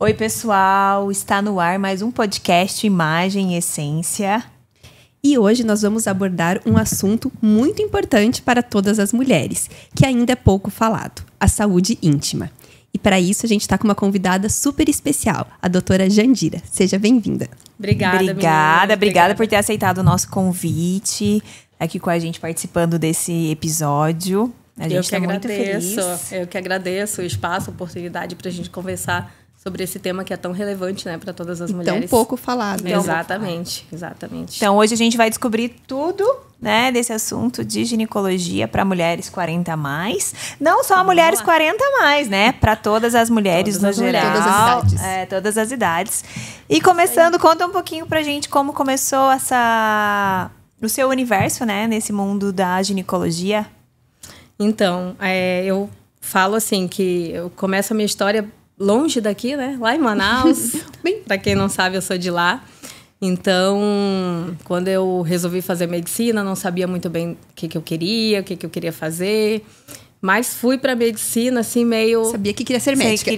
Oi, pessoal! Está no ar mais um podcast Imagem e Essência. E hoje nós vamos abordar um assunto muito importante para todas as mulheres, que ainda é pouco falado, a saúde íntima. E para isso a gente está com uma convidada super especial, a doutora Jandira. Seja bem-vinda. Obrigada por ter aceitado o nosso convite, aqui com a gente participando desse episódio. A gente está muito feliz. Eu que agradeço o espaço, a oportunidade para a gente conversar sobre esse tema que é tão relevante, né, para todas as mulheres. Tão pouco falado. Exatamente. Então, hoje a gente vai descobrir tudo, né, desse assunto de ginecologia para mulheres 40 a mais. Não só mulheres 40 a mais, né, para todas as mulheres no geral. Todas as idades. Todas as idades. E começando, conta um pouquinho pra gente como começou o seu universo, né, nesse mundo da ginecologia. Então, eu falo assim que eu começo a minha história longe daqui, né? Lá em Manaus. Para quem não sabe, eu sou de lá. Então, quando eu resolvi fazer medicina, não sabia muito bem o que eu queria, o que eu queria fazer. Mas fui para medicina, assim, meio... Sabia que queria ser médica.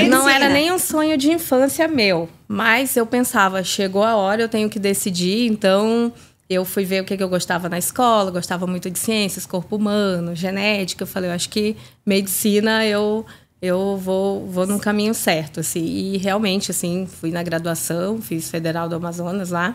Não era nem um sonho de infância meu. Mas eu pensava, chegou a hora, eu tenho que decidir. Então, eu fui ver o que eu gostava na escola. Gostava muito de ciências, corpo humano, genética. Eu falei, eu acho que medicina eu vou num caminho certo, assim. E realmente, assim, fui na graduação, fiz Federal do Amazonas lá.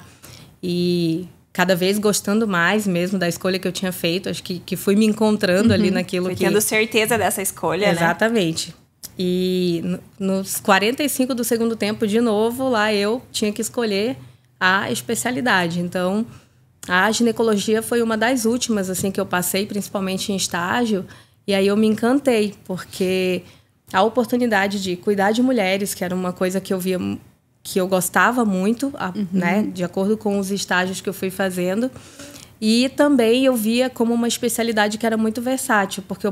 E cada vez gostando mais mesmo da escolha que eu tinha feito. Acho que fui me encontrando ali naquilo que... tendo certeza dessa escolha, Exatamente. Né? E nos 45 do segundo tempo, de novo, lá eu tinha que escolher a especialidade. Então, a ginecologia foi uma das últimas, assim, que eu passei, principalmente em estágio. E aí eu me encantei, porque a oportunidade de cuidar de mulheres, que era uma coisa que eu via, que eu gostava muito, né, de acordo com os estágios que eu fui fazendo. E também eu via como uma especialidade que era muito versátil, porque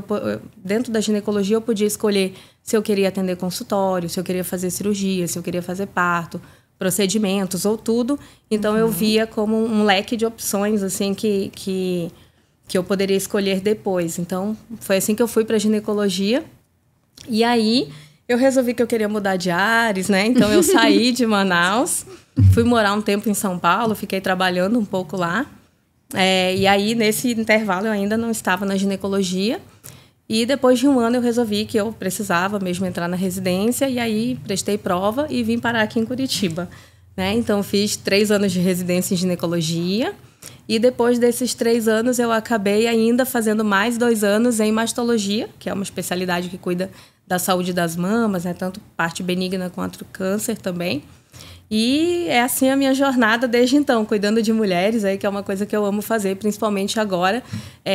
dentro da ginecologia eu podia escolher se eu queria atender consultório, se eu queria fazer cirurgia, se eu queria fazer parto, procedimentos ou tudo. Então eu via como um leque de opções, assim, que eu poderia escolher depois. Então foi assim que eu fui para a ginecologia. E aí, eu resolvi que eu queria mudar de ares, né? Então, eu saí de Manaus, fui morar um tempo em São Paulo, fiquei trabalhando um pouco lá. E aí, nesse intervalo, eu ainda não estava na ginecologia. E depois de um ano, eu resolvi que eu precisava mesmo entrar na residência. E aí, prestei prova e vim parar aqui em Curitiba, né? Então, fiz 3 anos de residência em ginecologia. E depois desses 3 anos, eu acabei ainda fazendo mais 2 anos em mastologia, que é uma especialidade que cuida da saúde das mamas, né? Tanto parte benigna quanto câncer também. E é assim a minha jornada desde então, cuidando de mulheres, aí, que é uma coisa que eu amo fazer, principalmente agora,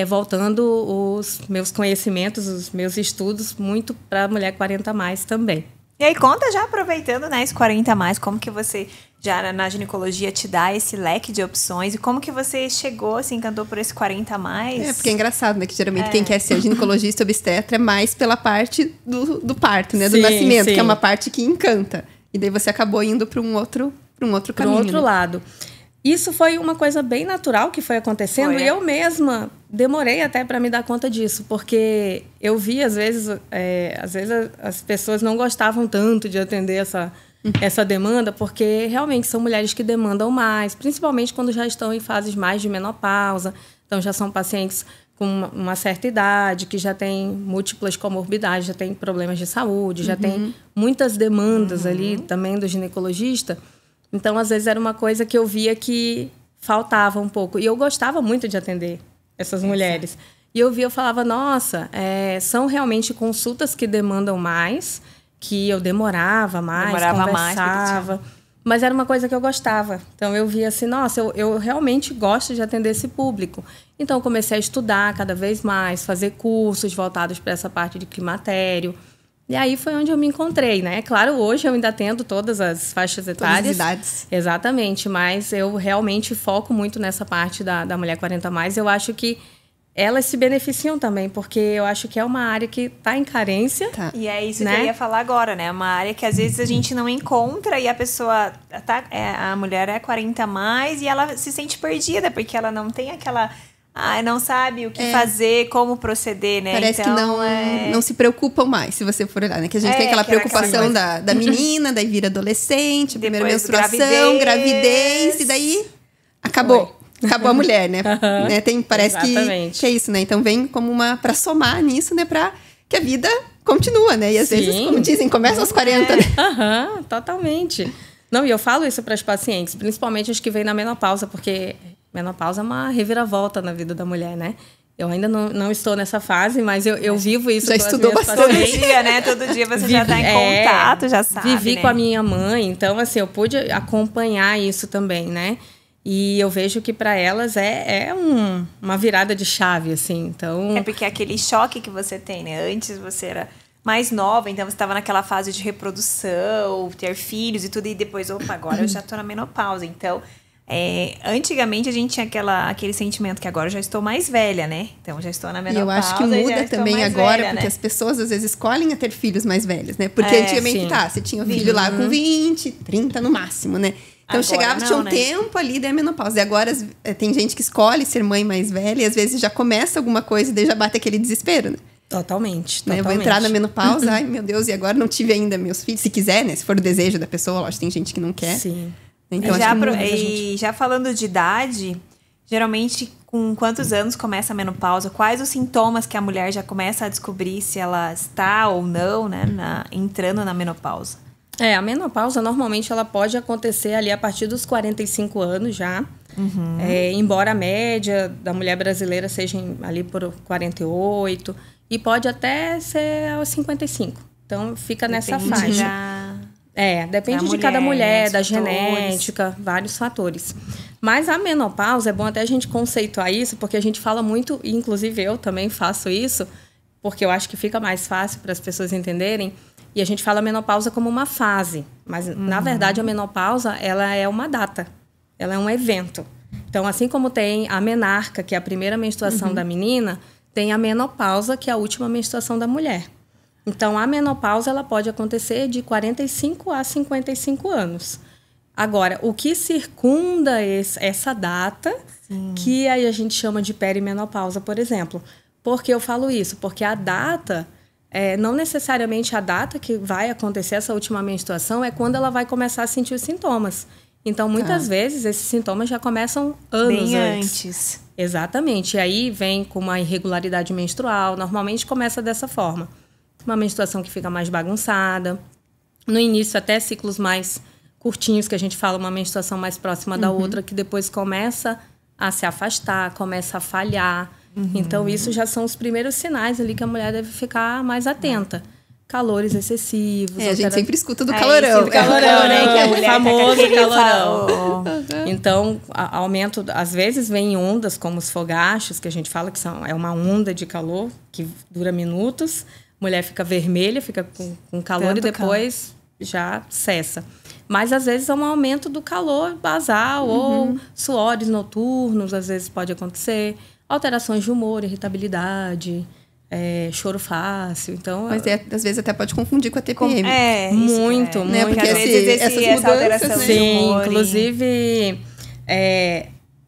voltando os meus conhecimentos, os meus estudos, muito para a mulher 40 a mais também. E aí, conta já, aproveitando, né, esse 40 a mais, como que você já na ginecologia te dá esse leque de opções e como que você chegou, se encantou por esse 40 a mais? Porque é engraçado, né, que geralmente quem quer ser ginecologista obstetra é mais pela parte do parto, né, do nascimento, que é uma parte que encanta. E daí você acabou indo para um outro caminho. Para um outro lado. Isso foi uma coisa bem natural que foi acontecendo e eu mesma demorei até para me dar conta disso, porque eu vi, às vezes as pessoas não gostavam tanto de atender essa demanda, porque realmente são mulheres que demandam mais, principalmente quando já estão em fases mais de menopausa, então já são pacientes com uma certa idade, que já têm múltiplas comorbidades, já têm problemas de saúde, já têm muitas demandas ali também do ginecologista. Então, às vezes, era uma coisa que eu via que faltava um pouco. E eu gostava muito de atender essas mulheres. E eu falava, nossa, são realmente consultas que demandam mais, que eu demorava mais, conversava. Mas era uma coisa que eu gostava. Então, eu via assim, nossa, eu realmente gosto de atender esse público. Então, eu comecei a estudar cada vez mais, fazer cursos voltados para essa parte de climatério. E aí foi onde eu me encontrei, né? Claro, hoje eu ainda atendo todas as faixas etárias. Todas as idades. Exatamente, mas eu realmente foco muito nessa parte da mulher 40 a mais. Eu acho que elas se beneficiam também, porque eu acho que é uma área que está em carência. Tá. E é isso, né, que eu ia falar agora, né? Uma área que às vezes a gente não encontra e a pessoa a mulher é 40 a mais e ela se sente perdida, porque ela não tem não sabe o que fazer, como proceder, né? Parece então, que não se preocupam mais, se você for olhar, né? Que a gente tem aquela preocupação da menina, daí vira adolescente, primeira menstruação, gravidez, e daí acabou a mulher, né? Parece que é isso, né? Então vem como pra somar nisso, né? Pra que a vida continua, né? E às vezes, como dizem, começa aos 40, né? Totalmente. Não, e eu falo isso para as pacientes, principalmente as que vêm na menopausa, porque menopausa é uma reviravolta na vida da mulher, né? Eu ainda não estou nessa fase, mas eu vivo isso. Já estudou bastante. Todo dia, né? Todo dia você já está em contato, já sabe, Vivi com a minha mãe, então, assim, eu pude acompanhar isso também, né? E eu vejo que para elas é uma virada de chave, assim, então... É porque aquele choque que você tem, né? Antes você era mais nova, então você estava naquela fase de reprodução, ter filhos e tudo, e depois, agora eu já estou na menopausa, então... antigamente a gente tinha aquele sentimento que agora eu já estou mais velha, né? Então já estou na menopausa. E eu acho que muda também agora, velha, porque as pessoas às vezes escolhem a ter filhos mais velhos, né? Porque antigamente você tinha um filho lá com 20, 30 no máximo, né? Então agora tinha um tempo ali da menopausa. E agora tem gente que escolhe ser mãe mais velha e às vezes já começa alguma coisa e daí já bate aquele desespero, né? Totalmente. Né? Vou entrar na menopausa, ai meu Deus, e agora não tive ainda meus filhos. Se quiser, né? Se for o desejo da pessoa, lógico, tem gente que não quer. Sim. Então, já falando de idade, geralmente com quantos anos começa a menopausa? Quais os sintomas que a mulher já começa a descobrir se ela está ou não, né, entrando na menopausa? A menopausa normalmente ela pode acontecer ali a partir dos 45 anos já. Embora a média da mulher brasileira seja ali por 48 e pode até ser aos 55. Então fica nessa faixa. Depende de cada mulher, da genética, vários fatores. Mas a menopausa, é bom até a gente conceituar isso, porque a gente fala muito, e inclusive eu também faço isso, porque eu acho que fica mais fácil para as pessoas entenderem, e a gente fala a menopausa como uma fase, mas na verdade a menopausa ela é uma data, ela é um evento. Então, assim como tem a menarca, que é a primeira menstruação da menina, tem a menopausa, que é a última menstruação da mulher. Então, a menopausa ela pode acontecer de 45 a 55 anos. Agora, o que circunda essa data, que aí a gente chama de perimenopausa, por exemplo. Por que eu falo isso? Porque a data, não necessariamente a data que vai acontecer essa última menstruação é quando ela vai começar a sentir os sintomas. Então, muitas vezes, esses sintomas já começam anos antes. Exatamente. E aí vem com uma irregularidade menstrual. Normalmente começa dessa forma. Uma menstruação que fica mais bagunçada. No início, até ciclos mais curtinhos, que a gente fala uma menstruação mais próxima da outra, que depois começa a se afastar, começa a falhar. Então, isso já são os primeiros sinais ali que a mulher deve ficar mais atenta. Calores excessivos. A gente sempre escuta do calorão. Calorão, né? Que é o famoso calorão. calorão. Então, aumento, às vezes vem ondas, como os fogachos, que a gente fala que é uma onda de calor que dura minutos. Mulher fica vermelha, fica com calor tanto e depois já cessa. Mas, às vezes, é um aumento do calor basal ou suores noturnos, às vezes pode acontecer. Alterações de humor, irritabilidade, choro fácil. Então, mas às vezes até pode confundir com a TPM. Muito, né? Porque às vezes essas alteração mudanças, de humor. Inclusive...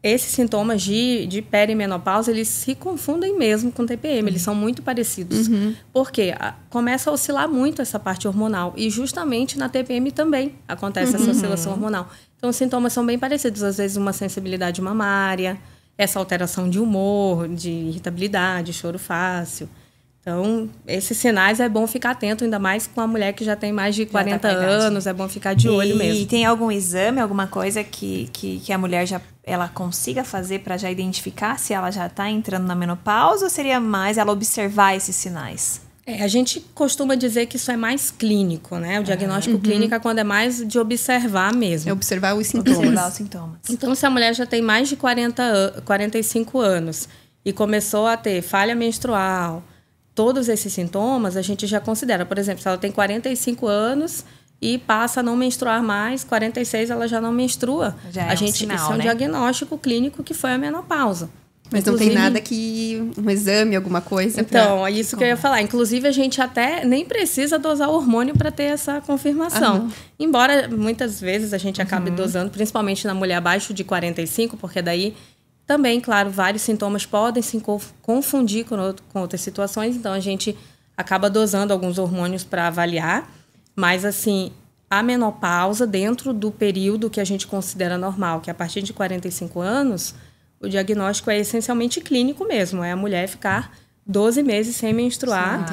esses sintomas de perimenopausa, eles se confundem mesmo com TPM, eles são muito parecidos. Porque começa a oscilar muito essa parte hormonal. E justamente na TPM também acontece essa oscilação hormonal. Então, os sintomas são bem parecidos. Às vezes, uma sensibilidade mamária, essa alteração de humor, de irritabilidade, choro fácil. Então, esses sinais é bom ficar atento, ainda mais com a mulher que já tem mais de 40 anos, é bom ficar de olho mesmo. E tem algum exame, alguma coisa que a mulher ela consiga fazer para já identificar se ela já está entrando na menopausa, ou seria mais ela observar esses sinais? A gente costuma dizer que isso é mais clínico, né? O diagnóstico clínico é quando é mais de observar mesmo. É observar os sintomas. Observar os sintomas. Então, se a mulher já tem mais de 45 anos e começou a ter falha menstrual, todos esses sintomas a gente já considera. Por exemplo, se ela tem 45 anos e passa a não menstruar mais, 46 ela já não menstrua. Isso é um diagnóstico clínico que foi a menopausa. Mas não tem nada que... um exame, alguma coisa? Então, é isso que eu ia falar. Inclusive, a gente até nem precisa dosar o hormônio para ter essa confirmação. Embora, muitas vezes, a gente acabe dosando, principalmente na mulher abaixo de 45, porque daí Também, claro, vários sintomas podem se confundir com outras situações, então a gente acaba dosando alguns hormônios para avaliar, mas assim, a menopausa, dentro do período que a gente considera normal, que é a partir de 45 anos, o diagnóstico é essencialmente clínico mesmo, é a mulher ficar 12 meses sem menstruar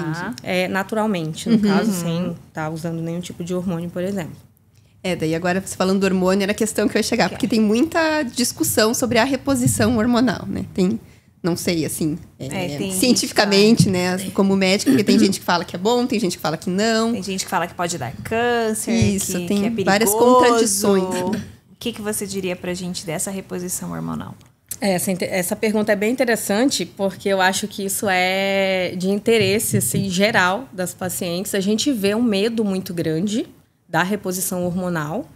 naturalmente, no caso, sem estar usando nenhum tipo de hormônio, por exemplo. Daí agora, você falando do hormônio, era a questão que eu ia chegar, porque tem muita discussão sobre a reposição hormonal, né? Tem, não sei, assim, cientificamente, né? Como médica, porque tem gente que fala que é bom, tem gente que fala que não. Tem gente que fala que pode dar câncer, isso, que tem é perigoso. Várias contradições. O que você diria pra gente dessa reposição hormonal? Essa pergunta é bem interessante, porque eu acho que isso é de interesse assim, geral das pacientes. A gente vê um medo muito grande da reposição hormonal,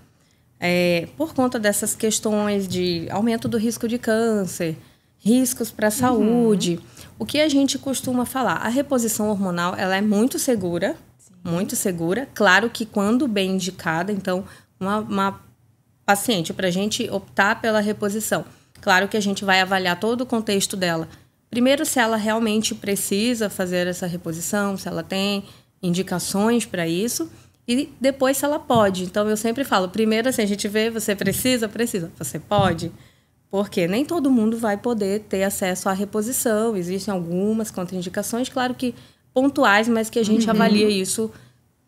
por conta dessas questões de aumento do risco de câncer, riscos para a saúde. O que a gente costuma falar? A reposição hormonal ela é muito segura, muito segura. Claro que quando bem indicada, então, uma paciente, para a gente optar pela reposição, claro que a gente vai avaliar todo o contexto dela. Primeiro, se ela realmente precisa fazer essa reposição, se ela tem indicações para isso. E depois, se ela pode. Então, eu sempre falo, primeiro, assim, a gente vê, você precisa, você pode. Porque nem todo mundo vai poder ter acesso à reposição. Existem algumas contraindicações, claro que pontuais, mas que a gente avalia isso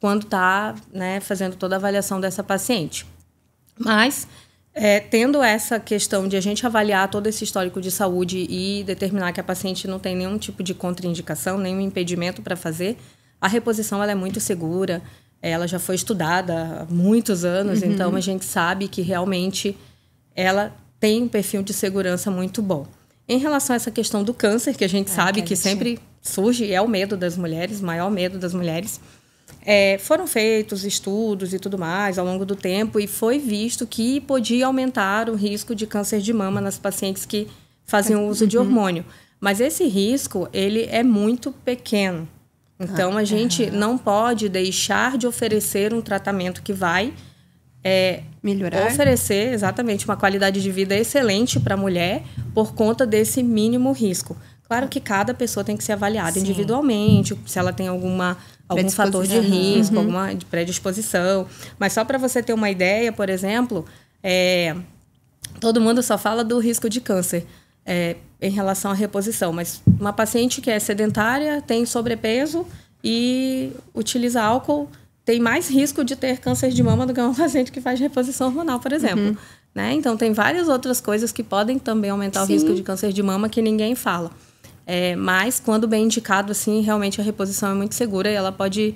quando está, né, fazendo toda a avaliação dessa paciente. Mas, tendo essa questão de a gente avaliar todo esse histórico de saúde e determinar que a paciente não tem nenhum tipo de contraindicação, nenhum impedimento para fazer, a reposição ela é muito segura. Ela já foi estudada há muitos anos, então a gente sabe que realmente ela tem um perfil de segurança muito bom. Em relação a essa questão do câncer, que a gente sabe que sempre surge, é o medo das mulheres, o maior medo das mulheres, foram feitos estudos e tudo mais ao longo do tempo e foi visto que podia aumentar o risco de câncer de mama nas pacientes que faziam uso de hormônio. Mas esse risco, ele é muito pequeno. Então, a gente não pode deixar de oferecer um tratamento que vai melhorar, oferecer exatamente uma qualidade de vida excelente para a mulher por conta desse mínimo risco. Claro que cada pessoa tem que ser avaliada individualmente, se ela tem algum fator de risco, alguma predisposição. Mas só para você ter uma ideia, por exemplo, todo mundo só fala do risco de câncer. Em relação à reposição, mas uma paciente que é sedentária, tem sobrepeso e utiliza álcool, tem mais risco de ter câncer de mama do que uma paciente que faz reposição hormonal, por exemplo. Né? Então, tem várias outras coisas que podem também aumentar o risco de câncer de mama que ninguém fala. Mas, quando bem indicado, assim, realmente a reposição é muito segura e ela pode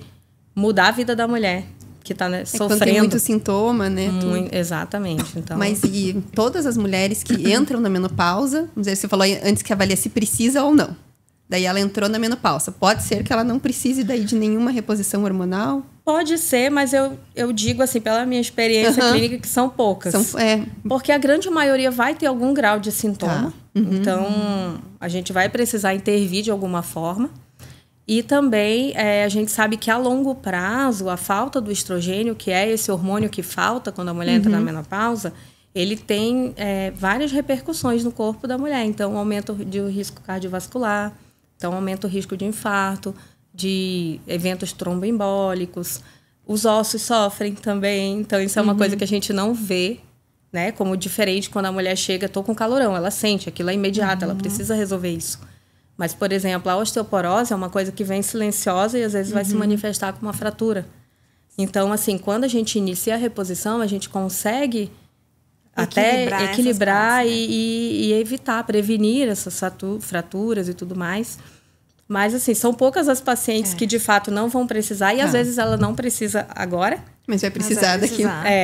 mudar a vida da mulher que está sofrendo. Quando tem muito sintoma, né? Exatamente. Então... Mas e todas as mulheres que entram na menopausa, vamos dizer, você falou antes que avalia se precisa ou não. Daí ela entrou na menopausa. Pode ser que ela não precise daí de nenhuma reposição hormonal? Pode ser, mas eu digo assim, pela minha experiência clínica, que são poucas. Porque a grande maioria vai ter algum grau de sintoma. Então, a gente vai precisar intervir de alguma forma. E também a gente sabe que a longo prazo, a falta do estrogênio, que é esse hormônio que falta quando a mulher entra na menopausa, ele tem várias repercussões no corpo da mulher. Então, aumento do risco cardiovascular, então aumenta o risco de infarto, de eventos tromboembólicos. Os ossos sofrem também. Então, isso é uma coisa que a gente não vê, né, como diferente quando a mulher chega, tô com calorão, ela sente, aquilo é imediato, ela precisa resolver isso. Mas, por exemplo, a osteoporose é uma coisa que vem silenciosa e às vezes vai se manifestar com uma fratura. Então, assim, quando a gente inicia a reposição, a gente consegue até equilibrar partes, né? e evitar, prevenir essas fraturas e tudo mais. Mas, assim, são poucas as pacientes que, de fato, não vão precisar. E, às vezes, ela não precisa agora. Mas vai precisar daqui.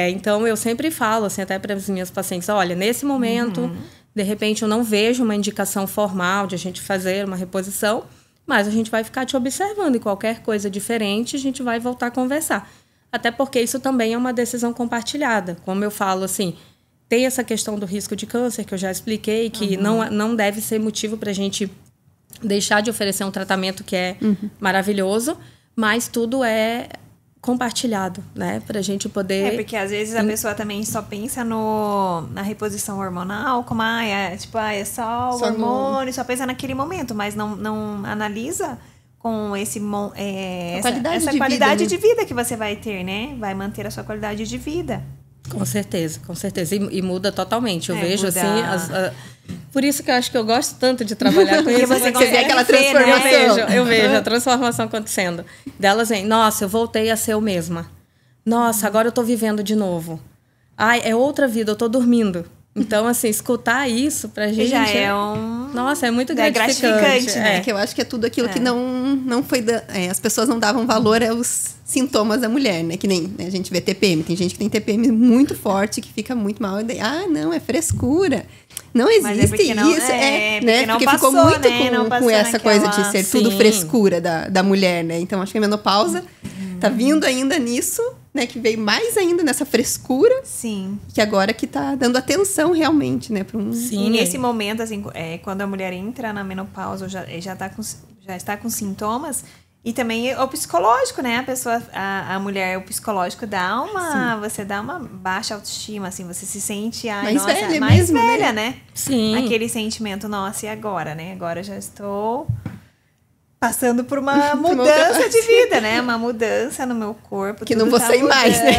Então, eu sempre falo, assim, até para as minhas pacientes, olha, nesse momento... De repente, eu não vejo uma indicação formal de a gente fazer uma reposição, mas a gente vai ficar te observando e qualquer coisa diferente, a gente vai voltar a conversar. Até porque isso também é uma decisão compartilhada. Como eu falo, assim, tem essa questão do risco de câncer, que eu já expliquei, que não deve ser motivo para a gente deixar de oferecer um tratamento que é maravilhoso, mas tudo é compartilhado, né? Pra gente poder... Porque às vezes a pessoa também só pensa na reposição hormonal, como, é é só o hormônio, só pensa naquele momento, mas não analisa com essa qualidade de vida que você vai ter, né? Vai manter a sua qualidade de vida. Com certeza, com certeza. E muda totalmente. Eu vejo, muda. assim... Por isso que eu acho que eu gosto tanto de trabalhar com isso. Você vê aquela transformação. Né? Eu vejo a transformação acontecendo. Delas vem, nossa, eu voltei a ser eu mesma. Nossa, agora eu tô vivendo de novo. Ai, é outra vida, eu tô dormindo. Então, assim, escutar isso pra gente... Já é Nossa, é muito gratificante. Né? É que eu acho que é tudo aquilo que não foi... as pessoas não davam valor aos sintomas da mulher, né? Que nem, né, a gente vê TPM. Tem gente que tem TPM muito forte, que fica muito mal. Não, é frescura. Não existe isso. Né? Porque passou, ficou muito né? com essa coisa de ser tudo frescura da mulher, né? Então, acho que a menopausa tá vindo ainda nisso, né? Que veio mais ainda nessa frescura. Sim. Que agora que tá dando atenção realmente, né? Sim. E nesse momento, assim, quando a mulher entra na menopausa, já está com sintomas... E também o psicológico, né? A mulher, o psicológico dá você dá uma baixa autoestima, assim, você se sente mais velha, né? Sim. Aquele sentimento, nossa, e agora, né? Agora eu já estou passando por uma mudança de vida, né? Uma mudança no meu corpo. Que não vou sair mais, né?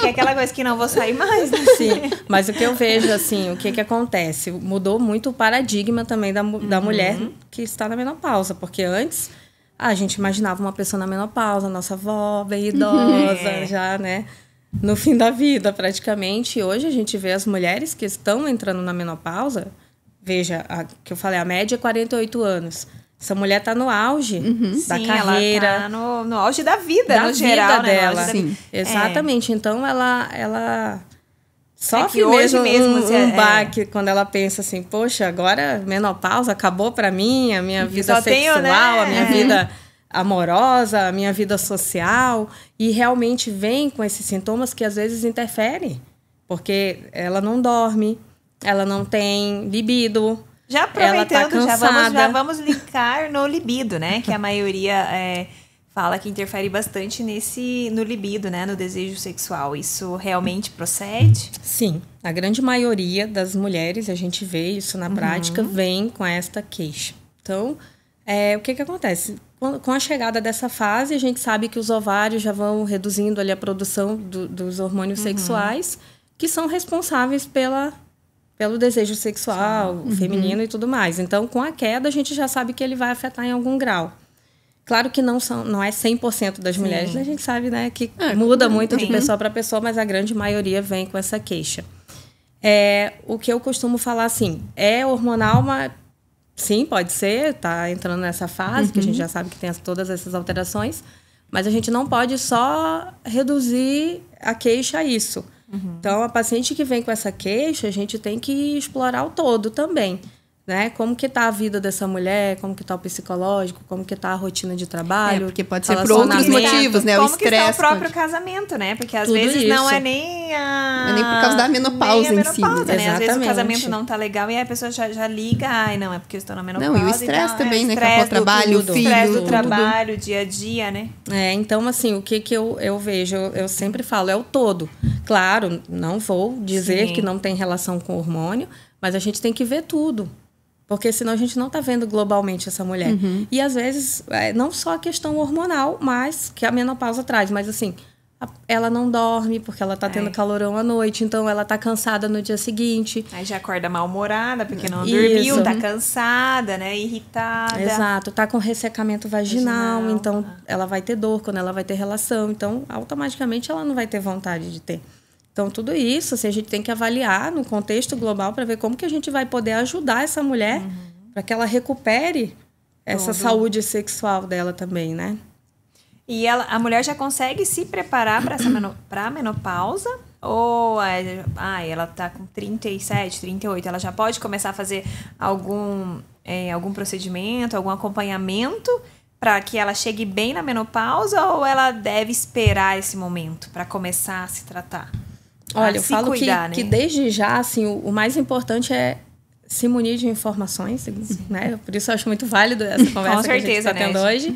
Que é aquela coisa que não vou sair mais, né? Sim, mas o que eu vejo, assim, o que acontece? Mudou muito o paradigma também da mulher que está na menopausa, porque antes... a gente imaginava uma pessoa na menopausa, nossa avó, bem idosa, já, né? No fim da vida, praticamente. E hoje a gente vê as mulheres que estão entrando na menopausa. Veja, que eu falei, a média é 48 anos. Essa mulher está no auge da carreira. Ela tá no auge da vida, no geral, dela. Né? Sim. Exatamente. Então, ela sofre mesmo um baque quando ela pensa assim, poxa, agora menopausa acabou pra mim, a minha vida sexual, né? a minha vida amorosa, a minha vida social, e realmente vem com esses sintomas que às vezes interferem, porque ela não dorme, ela não tem libido, já aproveitando, ela tá cansada. já vamos linkar no libido, né? Que a maioria... fala que interfere bastante no libido, né? No desejo sexual. Isso realmente procede? Sim. A grande maioria das mulheres, a gente vê isso na prática, vem com esta queixa. Então, o que acontece? Com a chegada dessa fase, a gente sabe que os ovários já vão reduzindo ali a produção dos hormônios sexuais, que são responsáveis pelo desejo sexual feminino e tudo mais. Então, com a queda, a gente já sabe que ele vai afetar em algum grau. Claro que não é 100% das mulheres, a gente sabe, né, que muda muito de pessoa para pessoa, mas a grande maioria vem com essa queixa. O que eu costumo falar assim, é hormonal, mas sim, pode ser, tá entrando nessa fase, que a gente já sabe que tem todas essas alterações, mas a gente não pode só reduzir a queixa a isso. Então, a paciente que vem com essa queixa, a gente tem que explorar o todo também. Né? Como que tá a vida dessa mulher, como que tá o psicológico, como que tá a rotina de trabalho. Porque pode ser por outros motivos, né? Como o estresse. Como que está o próprio casamento, né? Porque às vezes não é nem a... Não é nem por causa da menopausa em si. Né? Às vezes o casamento não tá legal e aí a pessoa já liga, não, é porque eu estou na menopausa. Não, e o estresse também, né? Com o trabalho, o filho. O estresse do trabalho, dia a dia, né? Então, assim, o que eu vejo, eu sempre falo, é o todo. Claro, não vou dizer que não tem relação com o hormônio, mas a gente tem que ver tudo. Porque senão a gente não está vendo globalmente essa mulher. E às vezes, não só a questão hormonal, mas que a menopausa traz. Mas assim, ela não dorme porque ela está tendo calorão à noite. Então ela está cansada no dia seguinte. Aí já acorda mal-humorada porque não dormiu, está cansada, né? Irritada. Exato, está com ressecamento vaginal. Então ela vai ter dor quando ela vai ter relação. Então automaticamente ela não vai ter vontade de ter. Então, tudo isso, assim, a gente tem que avaliar no contexto global para ver como que a gente vai poder ajudar essa mulher para que ela recupere essa saúde sexual dela também, né? E a mulher já consegue se preparar para a menopausa? Ou ela está com 37, 38, ela já pode começar a fazer algum procedimento, algum acompanhamento para que ela chegue bem na menopausa? Ou ela deve esperar esse momento para começar a se tratar? Olha, eu falo que desde já, assim, o mais importante é se munir de informações, né? Por isso eu acho muito válido essa conversa que a gente está tendo hoje.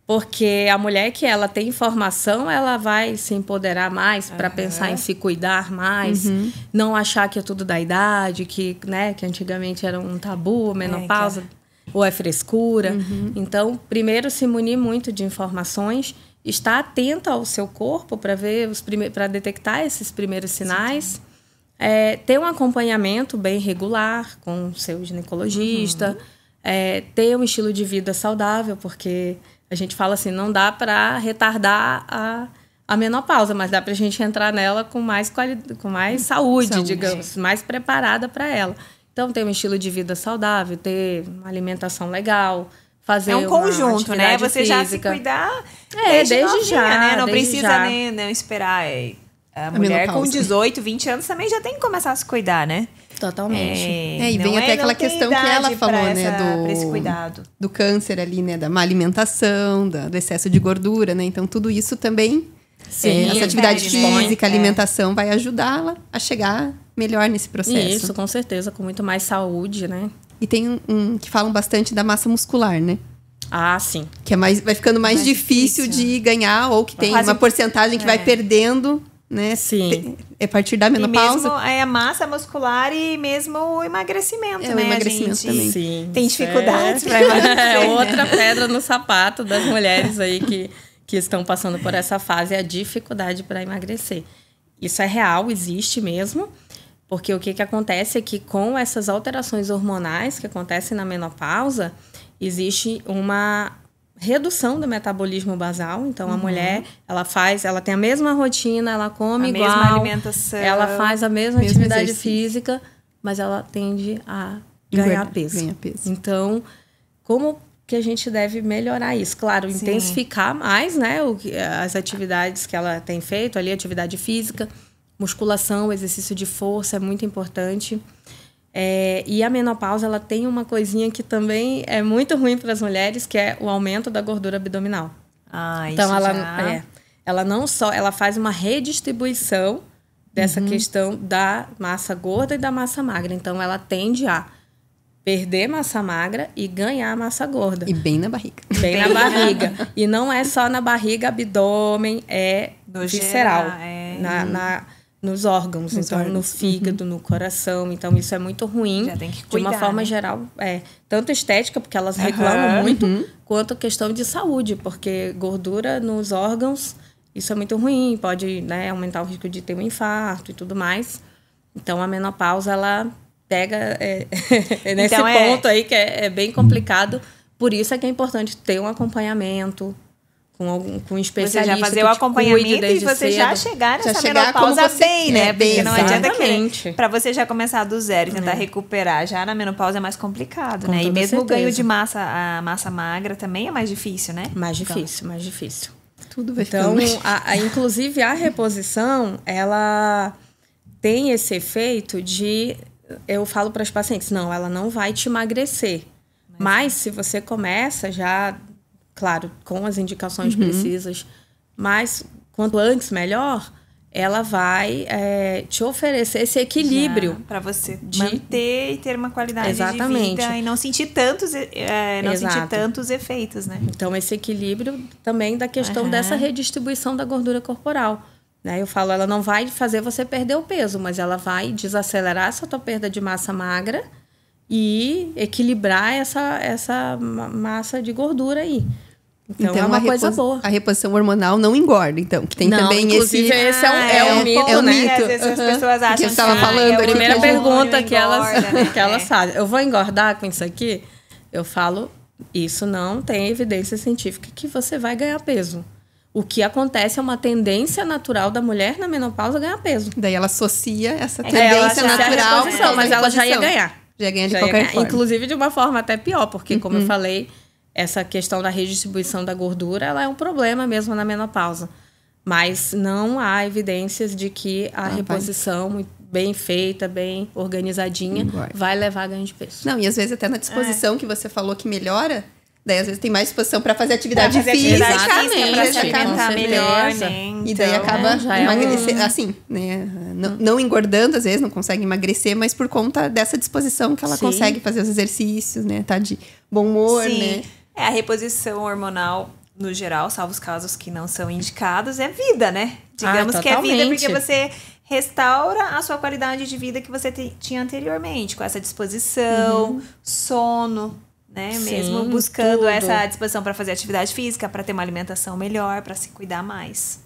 Porque a mulher que ela tem informação, ela vai se empoderar mais para pensar em se cuidar mais, não achar que é tudo da idade, que antigamente era um tabu, menopausa, ou é frescura. Então, primeiro, se munir muito de informações, estar atento ao seu corpo para ver para detectar esses primeiros sinais, ter um acompanhamento bem regular com o seu ginecologista, ter um estilo de vida saudável, porque a gente fala assim, não dá para retardar a menopausa, mas dá para a gente entrar nela com mais saúde, digamos, mais preparada para ela. Então, ter um estilo de vida saudável, ter uma alimentação legal, fazer um conjunto, né? Você física. Já se cuidar desde novinha, já, né? Não desde precisa já. nem não esperar. A mulher com 18, 20 anos também já tem que começar a se cuidar, né? Totalmente. E vem até aquela questão que ela falou, né? Esse cuidado. Do câncer ali, né? Da má alimentação, do excesso de gordura, né? Então, tudo isso também, essa atividade física, alimentação, vai ajudá-la a chegar melhor nesse processo. Isso, com certeza, com muito mais saúde, né? E tem que falam bastante da massa muscular, né? Ah, sim. Que vai ficando mais difícil de ganhar, ou que tem uma porcentagem que vai perdendo, né? Sim. A partir da menopausa. E mesmo a massa muscular e mesmo o emagrecimento, né? O emagrecimento a gente também. Sim. Tem dificuldades para emagrecer. Outra pedra no sapato das mulheres aí que estão passando por essa fase, é a dificuldade para emagrecer. Isso é real, existe mesmo. Porque o que acontece é que com essas alterações hormonais que acontecem na menopausa, existe uma redução do metabolismo basal. Então, a mulher, ela tem a mesma rotina, ela come igual. A mesma alimentação. Ela faz a mesma atividade física, mas ela tende a ganhar peso. Então, como que a gente deve melhorar isso? Claro, intensificar mais, né, as atividades que ela tem feito ali, atividade física, musculação, exercício de força é muito importante. E a menopausa, ela tem uma coisinha que também é muito ruim para as mulheres, que é o aumento da gordura abdominal. Então, ela não só... Ela faz uma redistribuição dessa questão da massa gorda e da massa magra. Então, ela tende a perder massa magra e ganhar massa gorda. E bem na barriga. Bem na barriga. E não é só na barriga, abdômen, visceral. Nos órgãos, no fígado, no coração. Então, isso é muito ruim. Já tem que cuidar, de uma forma geral. Tanto estética, porque elas reclamam muito, quanto questão de saúde, porque gordura nos órgãos, isso é muito ruim. Pode, né, aumentar o risco de ter um infarto e tudo mais. Então, a menopausa, ela pega nesse ponto aí, que é bem complicado. Por isso é que é importante ter um acompanhamento com um especialista. Você já fazer o acompanhamento e você já chegar nessa menopausa bem, né? Porque não adianta que para você já começar do zero e tentar recuperar já na menopausa é mais complicado, né? E mesmo o ganho de massa, a massa magra também é mais difícil, né? Mais difícil. Tudo vai então, inclusive a reposição, ela tem esse efeito de... Eu falo para as pacientes, não, ela não vai te emagrecer. Mas se você começa já... Claro, com as indicações precisas, mas quanto antes, melhor, ela vai te oferecer esse equilíbrio. Para você manter e ter uma qualidade de vida e não sentir tantos, sentir tantos efeitos, né? Então, esse equilíbrio também da questão dessa redistribuição da gordura corporal. Né? Eu falo, ela não vai fazer você perder o peso, mas ela vai desacelerar essa tua perda de massa magra e equilibrar essa massa de gordura aí. Então é uma coisa boa. A reposição hormonal não engorda, então. Que tem também inclusive esse é um mito, é um né? mito. Às vezes as pessoas acham que eu estava falando. A primeira pergunta que elas né? fazem. Eu vou engordar com isso aqui? Eu falo, isso não tem evidência científica que você vai ganhar peso. O que acontece é uma tendência natural da mulher na menopausa ganhar peso. Daí ela associa essa tendência natural, mas ela já ia ganhar. Já ganha de qualquer forma. Inclusive de uma forma até pior, porque como eu falei, essa questão da redistribuição da gordura, ela é um problema mesmo na menopausa. Mas não há evidências de que a reposição bem feita, bem organizadinha, vai levar a ganho de peso. Não, e às vezes até na disposição que você falou que melhora, daí às vezes tem mais disposição para fazer atividade física, para se alimentar melhor, né? E daí acaba emagrecer, assim, né? Não engordando, às vezes, não consegue emagrecer, mas por conta dessa disposição que ela consegue fazer os exercícios, né? Tá de bom humor, né? A reposição hormonal no geral, salvo os casos que não são indicados, é vida, né? Digamos que é vida totalmente. porque você restaura a sua qualidade de vida que você tinha anteriormente, com essa disposição, sono, né? Sim, Mesmo buscando tudo. essa disposição para fazer atividade física, para ter uma alimentação melhor, para se cuidar mais.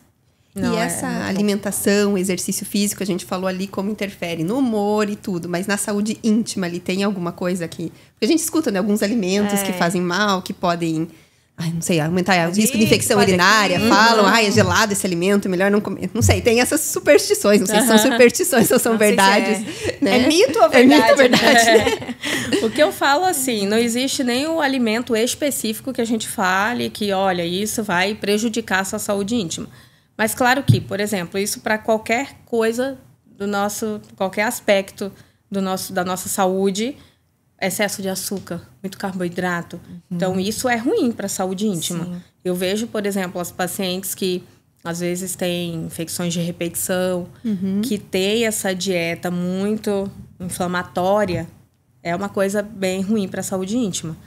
Não, e é essa muito bom. alimentação, exercício físico, a gente falou ali como interfere no humor e tudo, mas na saúde íntima ali tem alguma coisa que... Porque a gente escuta, né, alguns alimentos que fazem mal, que podem, não sei, aumentar o risco de infecção pode urinária, aqui. falam, é gelado esse alimento, melhor não comer. Não sei, tem essas superstições, não sei se são superstições ou são Não sei se verdades. Né? É mito ou É mito ou verdade? verdade? O que eu falo assim, não existe nenhum alimento específico que a gente fale que, olha, isso vai prejudicar a sua saúde íntima. Mas claro que, por exemplo, isso para qualquer coisa qualquer aspecto da nossa saúde, excesso de açúcar, muito carboidrato. Então, isso é ruim para a saúde íntima. Sim. Eu vejo, por exemplo, as pacientes que às vezes têm infecções de repetição, que têm essa dieta muito inflamatória, é uma coisa bem ruim para a saúde íntima.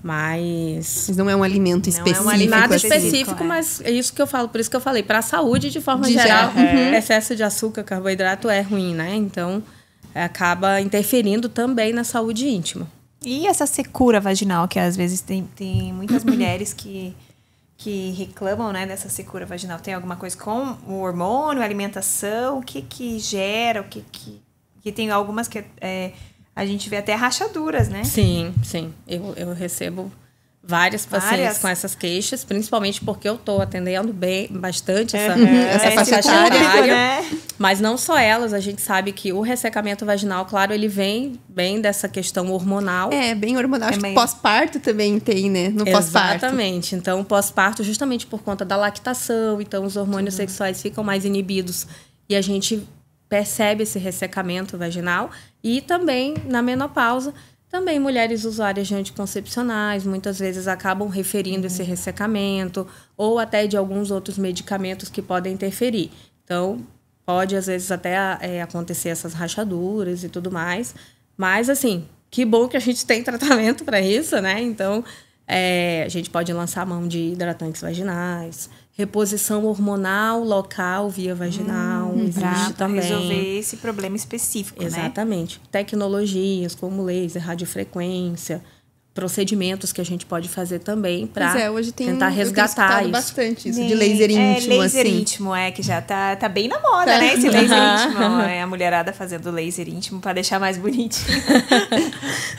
Mas Mas não é um alimento Não é um específico. alimento nada assim. específico, é. mas é isso que eu falo. Por isso que eu falei, para a saúde de forma De geral, geral. excesso de açúcar, carboidrato é ruim, né? Então, acaba interferindo também na saúde íntima. E essa secura vaginal, que às vezes tem muitas mulheres que reclamam, né, dessa secura vaginal. Tem alguma coisa com o hormônio, alimentação? O que gera? Que tem algumas que a gente vê até rachaduras, né? Sim, sim. Eu recebo várias pacientes Várias? com essas queixas, principalmente porque eu estou atendendo bastante essa essa faixa esse etária, público, né? Mas não só elas, a gente sabe que o ressecamento vaginal, claro, ele vem bem dessa questão hormonal. É, bem hormonal. Acho que meio- pós-parto também tem, né? No pós-parto. Exatamente. Então, pós-parto, justamente por conta da lactação, então os hormônios sexuais ficam mais inibidos e a gente percebe esse ressecamento vaginal. E também na menopausa, também mulheres usuárias de anticoncepcionais muitas vezes acabam referindo esse ressecamento ou até de alguns outros medicamentos que podem interferir. Então, pode às vezes até acontecer essas rachaduras e tudo mais. Mas, assim, que bom que a gente tem tratamento para isso, né? Então, a gente pode lançar a mão de hidratantes vaginais, reposição hormonal local via vaginal, existe Pra também. resolver esse problema específico, né? Exatamente. Tecnologias como laser, radiofrequência, procedimentos que a gente pode fazer também para Pois é, hoje tem tentar eu tenho resgatar escutado isso. bastante isso, de laser íntimo, laser assim. íntimo, que já tá bem na moda, né? Esse laser íntimo. A mulherada fazendo laser íntimo pra deixar mais bonitinho.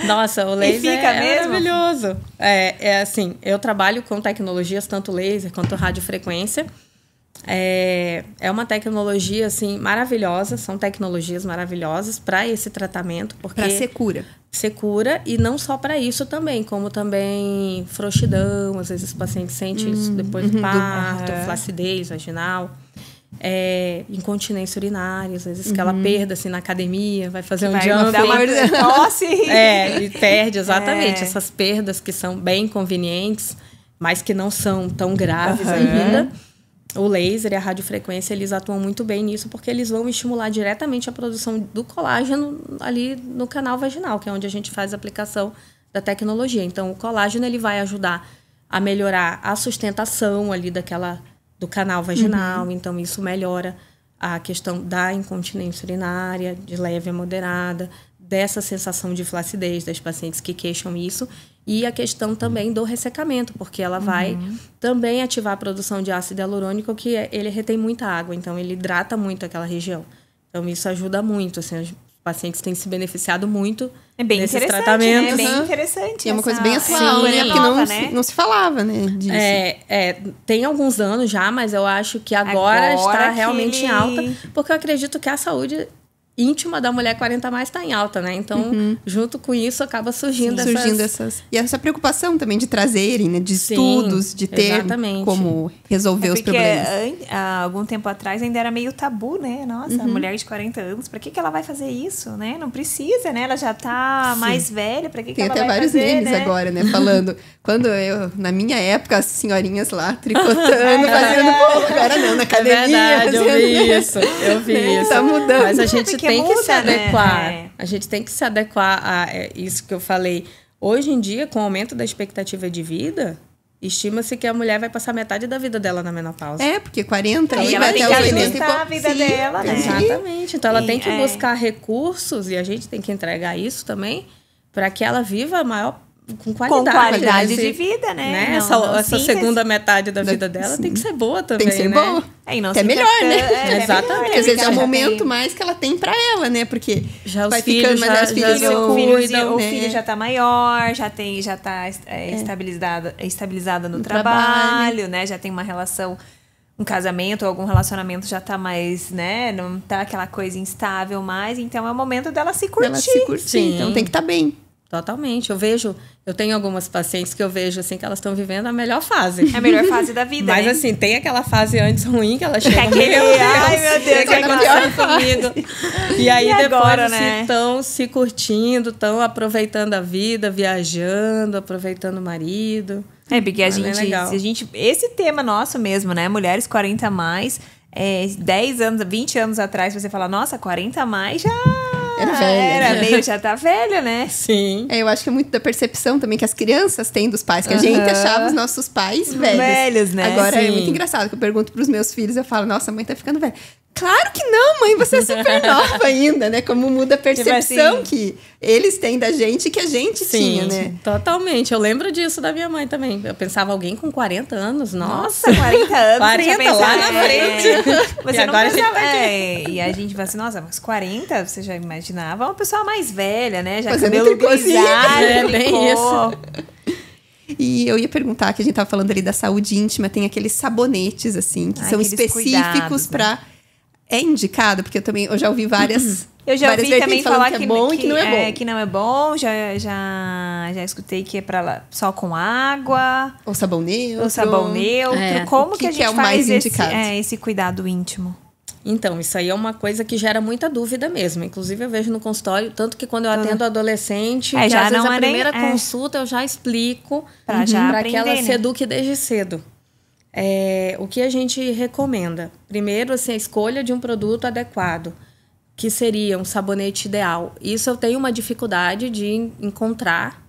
Nossa, o laser fica é mesmo? maravilhoso. É assim, eu trabalho com tecnologias, tanto laser quanto radiofrequência. É uma tecnologia, assim, maravilhosa. São tecnologias maravilhosas para esse tratamento. Porque Pra ser cura. ser cura, e não só para isso também, como também frouxidão, às vezes o paciente sente isso depois do parto, flacidez vaginal, incontinência urinária, às vezes aquela perda assim na academia, vai fazer um Vai jump dar uma tosse. e perde exatamente essas perdas que são bem convenientes, mas que não são tão graves ainda. O laser e a radiofrequência, eles atuam muito bem nisso, porque eles vão estimular diretamente a produção do colágeno ali no canal vaginal, que é onde a gente faz a aplicação da tecnologia. Então, o colágeno ele vai ajudar a melhorar a sustentação ali do canal vaginal. Então, isso melhora a questão da incontinência urinária, de leve a moderada, dessa sensação de flacidez das pacientes que queixam isso. E a questão também do ressecamento, porque ela vai também ativar a produção de ácido hialurônico, que ele retém muita água, então ele hidrata muito aquela região. Então isso ajuda muito, assim, os pacientes têm se beneficiado muito desses interessante, tratamentos. né? Bem interessante. E é uma coisa bem essa atual, né? coisa Porque nova, não se falava, né, disso. Tem alguns anos já, mas eu acho que agora está que realmente em ele- alta, porque eu acredito que a saúde íntima da mulher 40 a mais está em alta, né? Então, junto com isso, acaba surgindo essas... E essa preocupação também de trazerem, né? De Sim, estudos, de ter exatamente. como resolver os porque problemas. há algum tempo atrás ainda era meio tabu, né? Nossa, a mulher de 40 anos, pra que ela vai fazer isso, né? Não precisa, né? Ela já tá mais velha, pra que Tem ela até vai vários fazer, memes né? agora, né? Falando... Quando na minha época, as senhorinhas lá tricotando, fazendo... Pô, agora não, na academia. É verdade, eu vi isso. Eu vi isso. Tá mudando. Mas a gente Porque tem que se muda, né? adequar. A gente tem que se adequar a isso que eu falei. Hoje em dia, com o aumento da expectativa de vida, estima-se que a mulher vai passar metade da vida dela na menopausa. Porque 40 E aí ela vai tem até que os 80 ajustar a vida dela, né? Exatamente. Então ela E, tem que buscar recursos, e a gente tem que entregar isso também, para que ela viva com qualidade. Com qualidade Esse- de vida, né? Essa segunda metade da vida dela tem que ser boa também, Tem que ser né? boa. E não Até se melhor, né? Exatamente. Porque às vezes é o já momento tem- mais que ela tem pra ela, né? Porque Já os vai filhos ficando, mas já- as filhas já não cuidam, o né? filho já tá maior, já tá estabilizada no trabalho, né? Já tem uma relação, um casamento ou algum relacionamento já tá mais, né? Não tá aquela coisa instável mais. Então é o momento dela se curtir. Ela se curtir, Sim. então tem que estar bem. Totalmente. Eu tenho algumas pacientes que eu vejo assim que elas estão vivendo a melhor fase. É a melhor fase da vida. Mas né? assim, tem aquela fase antes ruim que ela chega, Aquele, ai, meu Deus, o que aquela aconteceu comigo? E aí E depois agora, assim, né? estão se curtindo, estão aproveitando a vida, viajando, aproveitando o marido. Porque Mas é legal. esse tema nosso mesmo, né? Mulheres 40 a mais, 10 anos, 20 anos atrás, você fala, nossa, 40 a mais já Era velha. já tá velha, né? Sim. Eu acho que é muito da percepção também que as crianças têm dos pais, que a gente achava os nossos pais velhos. Velhos, né? Agora é Sim. muito engraçado que eu pergunto pros meus filhos, eu falo, nossa, a mãe tá ficando velha. Claro que não, mãe, você é super nova ainda, né? Como muda a percepção assim, que eles têm da gente que a gente tinha, né? Totalmente. Eu lembro disso da minha mãe também. Eu pensava alguém com 40 anos, nossa. Nossa, 40 anos. 40 você já lá pensa, na frente. Você E não agora a gente pensava, tá aqui. E a gente fala assim, nossa, mas 40, você já imaginava uma pessoa mais velha, né? Já Fazendo cabelo tricôzinho. grisalho, É, bem tricô. E eu ia perguntar, que a gente tava falando ali da saúde íntima, tem aqueles sabonetes, assim, que são Aqueles específicos cuidados, né? pra... É indicado, porque eu já ouvi várias... Eu já várias ouvi também vertentes falando falar que é bom e que não é bom. Que não é bom. Já escutei que é pra lá só com água, Ou sabão neutro. ou sabão neutro. É. Como O que a que gente é o faz mais esse, indicado? esse cuidado íntimo? Então, isso aí é uma coisa que gera muita dúvida mesmo. Inclusive, eu vejo no consultório, tanto que quando eu atendo adolescente, que já às vezes não a é nem- primeira consulta eu já explico Pra já para que ela aprender, se né? eduque desde cedo. O que a gente recomenda? Primeiro, assim, a escolha de um produto adequado, que seria um sabonete ideal. Isso eu tenho uma dificuldade de encontrar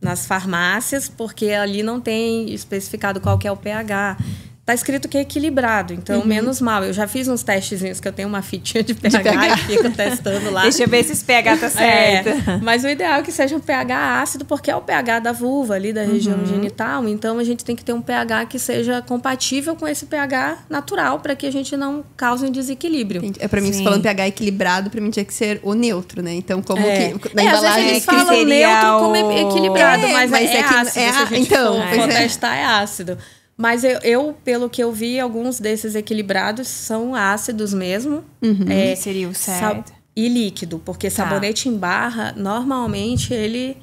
nas farmácias, porque ali não tem especificado qual que é o pH. Tá escrito que é equilibrado, então menos mal. Eu já fiz uns testezinhos que eu tenho uma fitinha de pH e fico testando lá. Deixa eu ver se esse pH tá certo. Mas o ideal é que seja um pH ácido, porque é o pH da vulva ali, da região genital. Então, a gente tem que ter um pH que seja compatível com esse pH natural, para que a gente não cause um desequilíbrio. Entendi. Pra mim, Sim. você falando pH equilibrado, pra mim tinha que ser o neutro, né? Então, como que na Às vezes embalagem eles é escrito... falam seria neutro como o- equilibrado, É, mas mas é é que- ácido. Se a gente então, for pois é. testar, é ácido. Mas eu, pelo que eu vi, alguns desses equilibrados são ácidos mesmo. Que seria o certo. E líquido, porque sabonete em barra, normalmente ele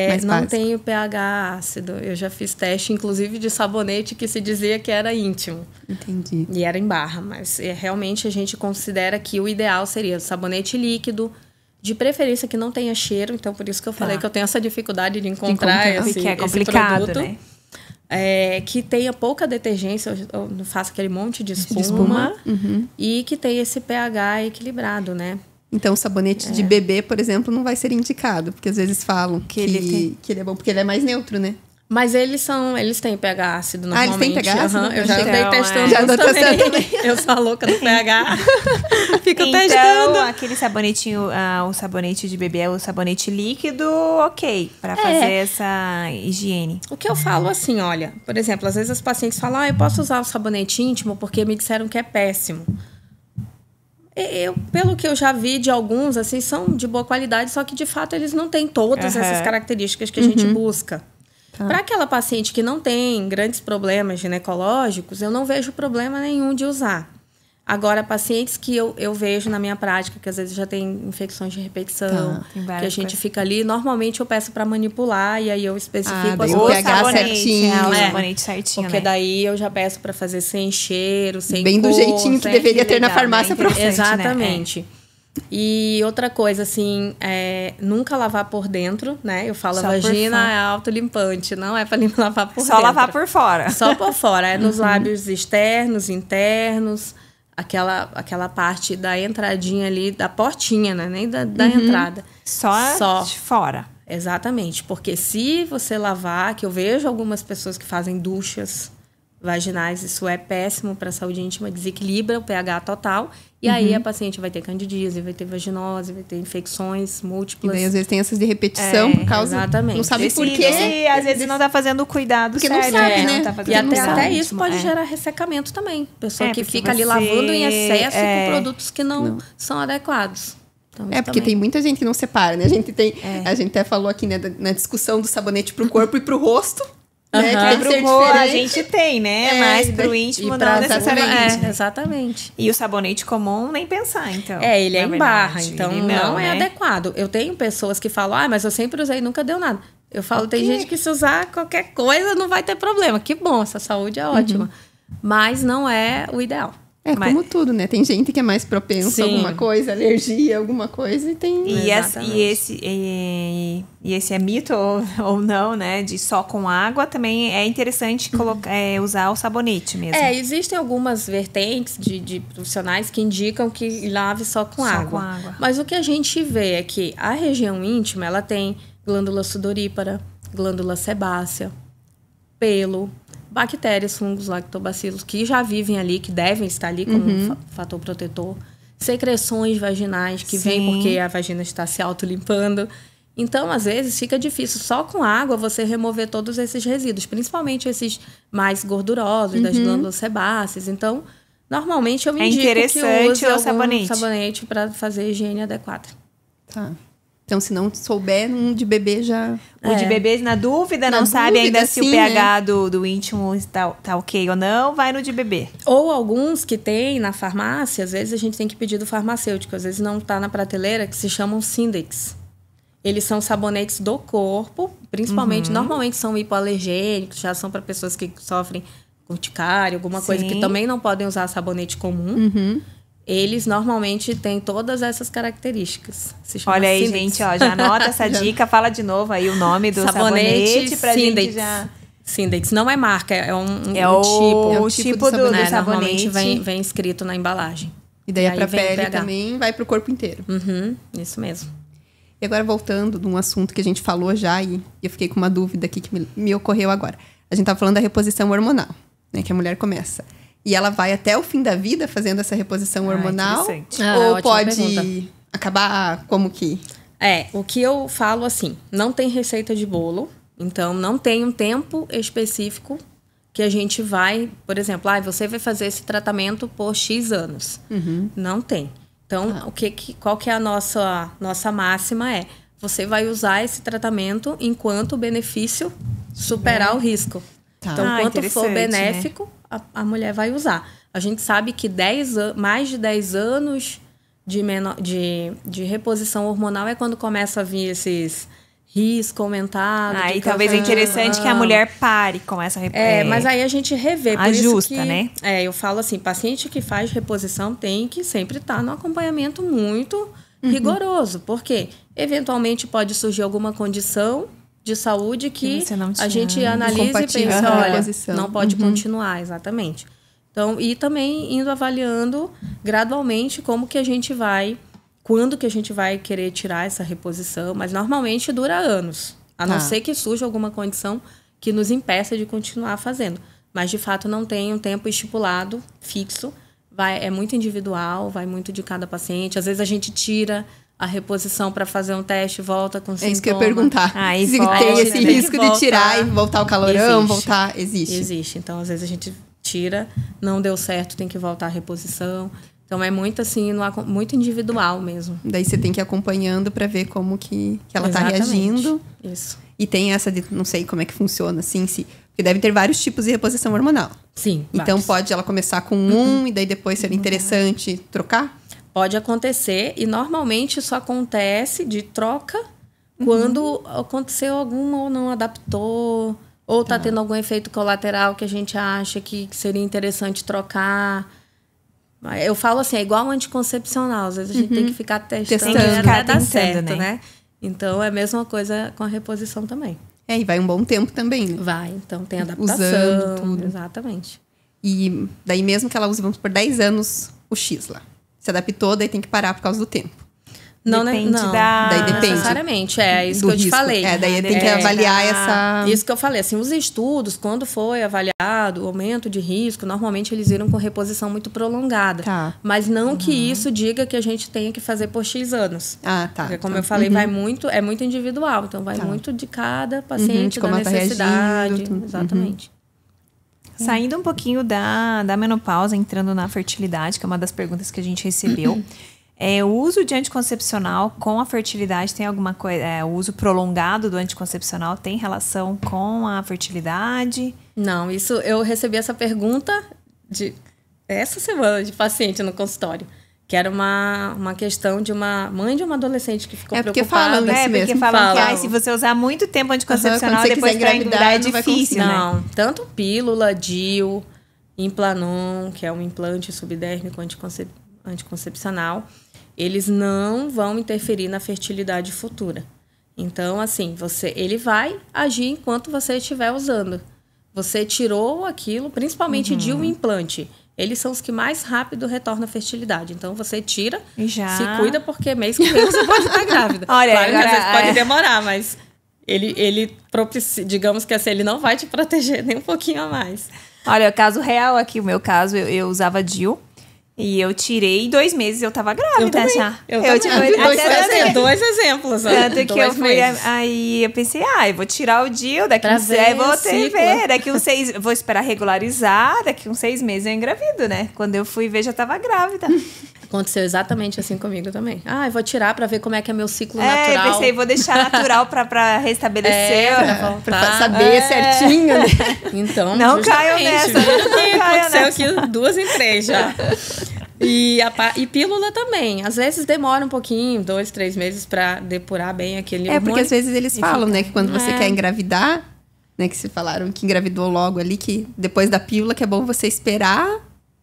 Mais não básico. tem o pH ácido. Eu já fiz teste, inclusive, de sabonete que se dizia que era íntimo. Entendi. E era em barra, mas realmente a gente considera que o ideal seria sabonete líquido, de preferência que não tenha cheiro. Então, por isso que eu falei que eu tenho essa dificuldade de encontrar esse, Porque é esse complicado, produto. né? Que tenha pouca detergência, eu não faço aquele monte de espuma, espuma. e que tenha esse pH equilibrado, né? Então, o sabonete de bebê, por exemplo, não vai ser indicado, porque às vezes falam que ele é bom, porque ele é mais neutro, né? Mas eles têm pH ácido Ah, eles normalmente. têm pH ácido? Eu já andei Então, testando Já isso andou testando também. Eu sou a louca do pH. Fico Então, testando. aquele sabonetinho, o sabonete de bebê é o sabonete líquido, ok, pra fazer essa higiene. O que eu falo assim, olha, por exemplo, às vezes as pacientes falam, eu posso usar o sabonete íntimo porque me disseram que é péssimo. Pelo que eu já vi de alguns, assim, são de boa qualidade, só que de fato eles não têm todas essas características que a gente busca. Para aquela paciente que não tem grandes problemas ginecológicos, eu não vejo problema nenhum de usar. Agora, pacientes que eu vejo na minha prática, que às vezes já tem infecções de repetição, tem que a várias gente coisas. fica ali, normalmente eu peço para manipular e aí eu especifico daí as o O coisas. pH sabonete, certinho. o É. sabonete certinho, Porque né? daí eu já peço para fazer sem cheiro, sem Bem do cor, jeitinho que sem- deveria ter na legal, farmácia né? pra você. Interessante, né? Exatamente. E outra coisa, assim, nunca lavar por dentro, né? Eu falo, Só a por vagina fora. é autolimpante, não é para lavar por Só dentro. lavar por fora. Só por fora. É nos lábios externos, internos, aquela parte da entradinha ali, da portinha, né? Nem da entrada. Só Só. de fora. Exatamente. Porque se você lavar, que eu vejo algumas pessoas que fazem duchas vaginais, isso é péssimo para a saúde íntima, desequilibra o pH total. E aí a paciente vai ter candidíase, vai ter vaginose, vai ter infecções múltiplas. E daí, às vezes, tem essas de repetição por causa... Exatamente. Não sabe por quê. E às vezes não tá fazendo o cuidado Porque sério. não sabe, né? Não tá fazendo E o cuidado até isso íntimo, pode gerar ressecamento também. Pessoa que porque fica ali você- lavando em excesso com produtos que não são adequados. Então, isso Porque também. tem muita gente que não separa, né? A gente até falou aqui, né, na discussão do sabonete pro corpo e pro rosto. Né? Que tem que ser Pro a diferente. gente tem, né? Mas pro íntimo E pra não necessariamente. exatamente. E o sabonete comum, nem pensar, então. Ele é na em barra, verdade. então Ele não é né? adequado. Eu tenho pessoas que falam, mas eu sempre usei e nunca deu nada. Eu falo, tem gente que se usar qualquer coisa não vai ter problema. Que bom, essa saúde é ótima. Mas não é o ideal. Como tudo, né? Tem gente que é mais propensa a Sim. alguma coisa, alergia, alguma coisa, e tem... E esse é mito ou não, né? De só com água, também é interessante usar o sabonete mesmo. Existem algumas vertentes de profissionais que indicam que lave só com água. Mas o que a gente vê é que a região íntima, ela tem glândula sudorípara, glândula sebácea, pelo, bactérias, fungos, lactobacilos, que já vivem ali, que devem estar ali como um fator protetor. Secreções vaginais, que vêm porque a vagina está se autolimpando. Então, às vezes, fica difícil só com água você remover todos esses resíduos, principalmente esses mais gordurosos, das glândulas sebáceas. Então, normalmente eu indico que use o algum sabonete para fazer a higiene adequada. Tá. Então, se não souber, um de bebê já... O de bebê, na dúvida, não sabe ainda se o pH do íntimo tá ok ou não, vai no de bebê. Ou alguns que tem na farmácia, às vezes a gente tem que pedir do farmacêutico, às vezes não tá na prateleira, que se chamam Sindex. Eles são sabonetes do corpo, principalmente, normalmente são hipoalergênicos, já são para pessoas que sofrem urticária, alguma coisa que também não podem usar sabonete comum. Eles normalmente têm todas essas características. Olha aí, Sindex. gente, ó, já anota essa dica, fala de novo aí o nome do sabonete pra Sindex. gente já... Sindex não é marca, é um tipo. É o tipo do sabonete. Normalmente vem escrito na embalagem. E daí pra vem o pele pH. também vai pro corpo inteiro. Isso mesmo. E agora, voltando de um assunto que a gente falou já, e eu fiquei com uma dúvida aqui que me ocorreu agora. A gente tá falando da reposição hormonal, né? Que a mulher começa. E ela vai até o fim da vida fazendo essa reposição hormonal? Ou ótima pode pergunta. acabar como que? O que eu falo assim, não tem receita de bolo, então não tem um tempo específico que a gente vai, por exemplo, você vai fazer esse tratamento por X anos. Não tem. Então, qual que é a nossa máxima é, você vai usar esse tratamento enquanto o benefício superar o risco. Então, quanto for benéfico, a mulher vai usar. A gente sabe que mais de 10 anos de reposição hormonal é quando começa a vir esses risco aumentado. E talvez é interessante que a mulher pare com essa reposição. Mas aí a gente revê. Ajusta, né? Eu falo assim, paciente que faz reposição tem que sempre estar no acompanhamento muito rigoroso. Porque eventualmente pode surgir alguma condição de saúde que a gente analisa e pensa, olha, não pode continuar, exatamente. Então, e também indo avaliando gradualmente como que a gente vai, quando que a gente vai querer tirar essa reposição, mas normalmente dura anos, a não ser que surja alguma condição que nos impeça de continuar fazendo. Mas, de fato, não tem um tempo estipulado, fixo, é muito individual, vai muito de cada paciente. Às vezes a gente tira a reposição para fazer um teste, volta com sintoma. É isso que eu ia perguntar. Se tem esse risco de tirar e voltar o calorão, existe. Existe. Então, às vezes a gente tira, não deu certo, tem que voltar a reposição. Então, é muito assim, muito individual mesmo. Daí você tem que ir acompanhando para ver como que ela está reagindo. Isso. E tem essa de, não sei como é que funciona, assim, porque deve ter vários tipos de reposição hormonal. Sim, então, pode ela começar com e daí depois seria interessante trocar? Pode acontecer, e normalmente isso acontece de troca quando aconteceu alguma ou não adaptou, ou está tendo algum efeito colateral que a gente acha que seria interessante trocar. Eu falo assim, é igual um anticoncepcional, às vezes a gente tem que ficar testando até dar certo, né? Então, é a mesma coisa com a reposição também. E vai um bom tempo também. Vai, então tem adaptação. Usando tudo. Exatamente. E daí mesmo que ela use, vamos por 10 anos, o X lá. Se adaptou, daí tem que parar por causa do tempo. Depende não, da... Daí depende necessariamente. É isso do que eu te risco. falei. Daí tem que avaliar essa... Isso que eu falei, assim, os estudos, quando foi avaliado o aumento de risco, normalmente eles viram com reposição muito prolongada. Tá. Mas não que isso diga que a gente tenha que fazer por X anos. Ah, tá. Porque, como eu falei, é muito individual. Então, vai muito de cada paciente, de como da ela tá necessidade. reagindo, Exatamente. Saindo um pouquinho da menopausa, entrando na fertilidade, que é uma das perguntas que a gente recebeu. O uso de anticoncepcional com a fertilidade tem alguma coisa... o uso prolongado do anticoncepcional tem relação com a fertilidade? Não, isso eu recebi essa pergunta essa semana de paciente no consultório. Que era uma questão de uma mãe de uma adolescente que ficou porque preocupada. falam isso Porque mesmo. falam que se você usar muito tempo anticoncepcional, quando você depois quiser pra engravidar é não vai difícil, conseguir. né? Não, tanto pílula, DIU, Implanon, que é um implante subdérmico anticoncepcional, eles não vão interferir na fertilidade futura. Então, assim, ele vai agir enquanto você estiver usando. Você tirou aquilo, principalmente DIU e implante. Eles são os que mais rápido retornam à fertilidade. Então, você tira, se cuida, porque mês que vem você pode estar grávida. Olha, claro agora, que às vezes pode demorar, mas ele propicia, digamos que assim, ele não vai te proteger nem um pouquinho a mais. Olha, o caso real aqui, o meu caso, eu usava DIU. E eu tirei 2 meses, eu tava grávida já. Eu também. Tipo, dois exemplos. Tanto que eu fui, aí eu pensei, eu vou tirar o DIU, daqui uns 6 daqui uns 6, vou esperar regularizar, daqui uns 6 meses eu engravido, né? Quando eu fui ver, já tava grávida. Aconteceu exatamente assim comigo também. Eu vou tirar pra ver como é que é meu ciclo natural. Eu pensei, vou deixar natural pra restabelecer. Pra saber certinho, né? Então, não caiam nessa. Aconteceu aqui 2 em 3 já. E pílula também. Às vezes demora um pouquinho, 2, 3 meses pra depurar bem aquele hormônio. Porque às vezes eles falam, né? Que quando você quer engravidar, né? Que se falaram que engravidou logo ali, que depois da pílula que é bom você esperar,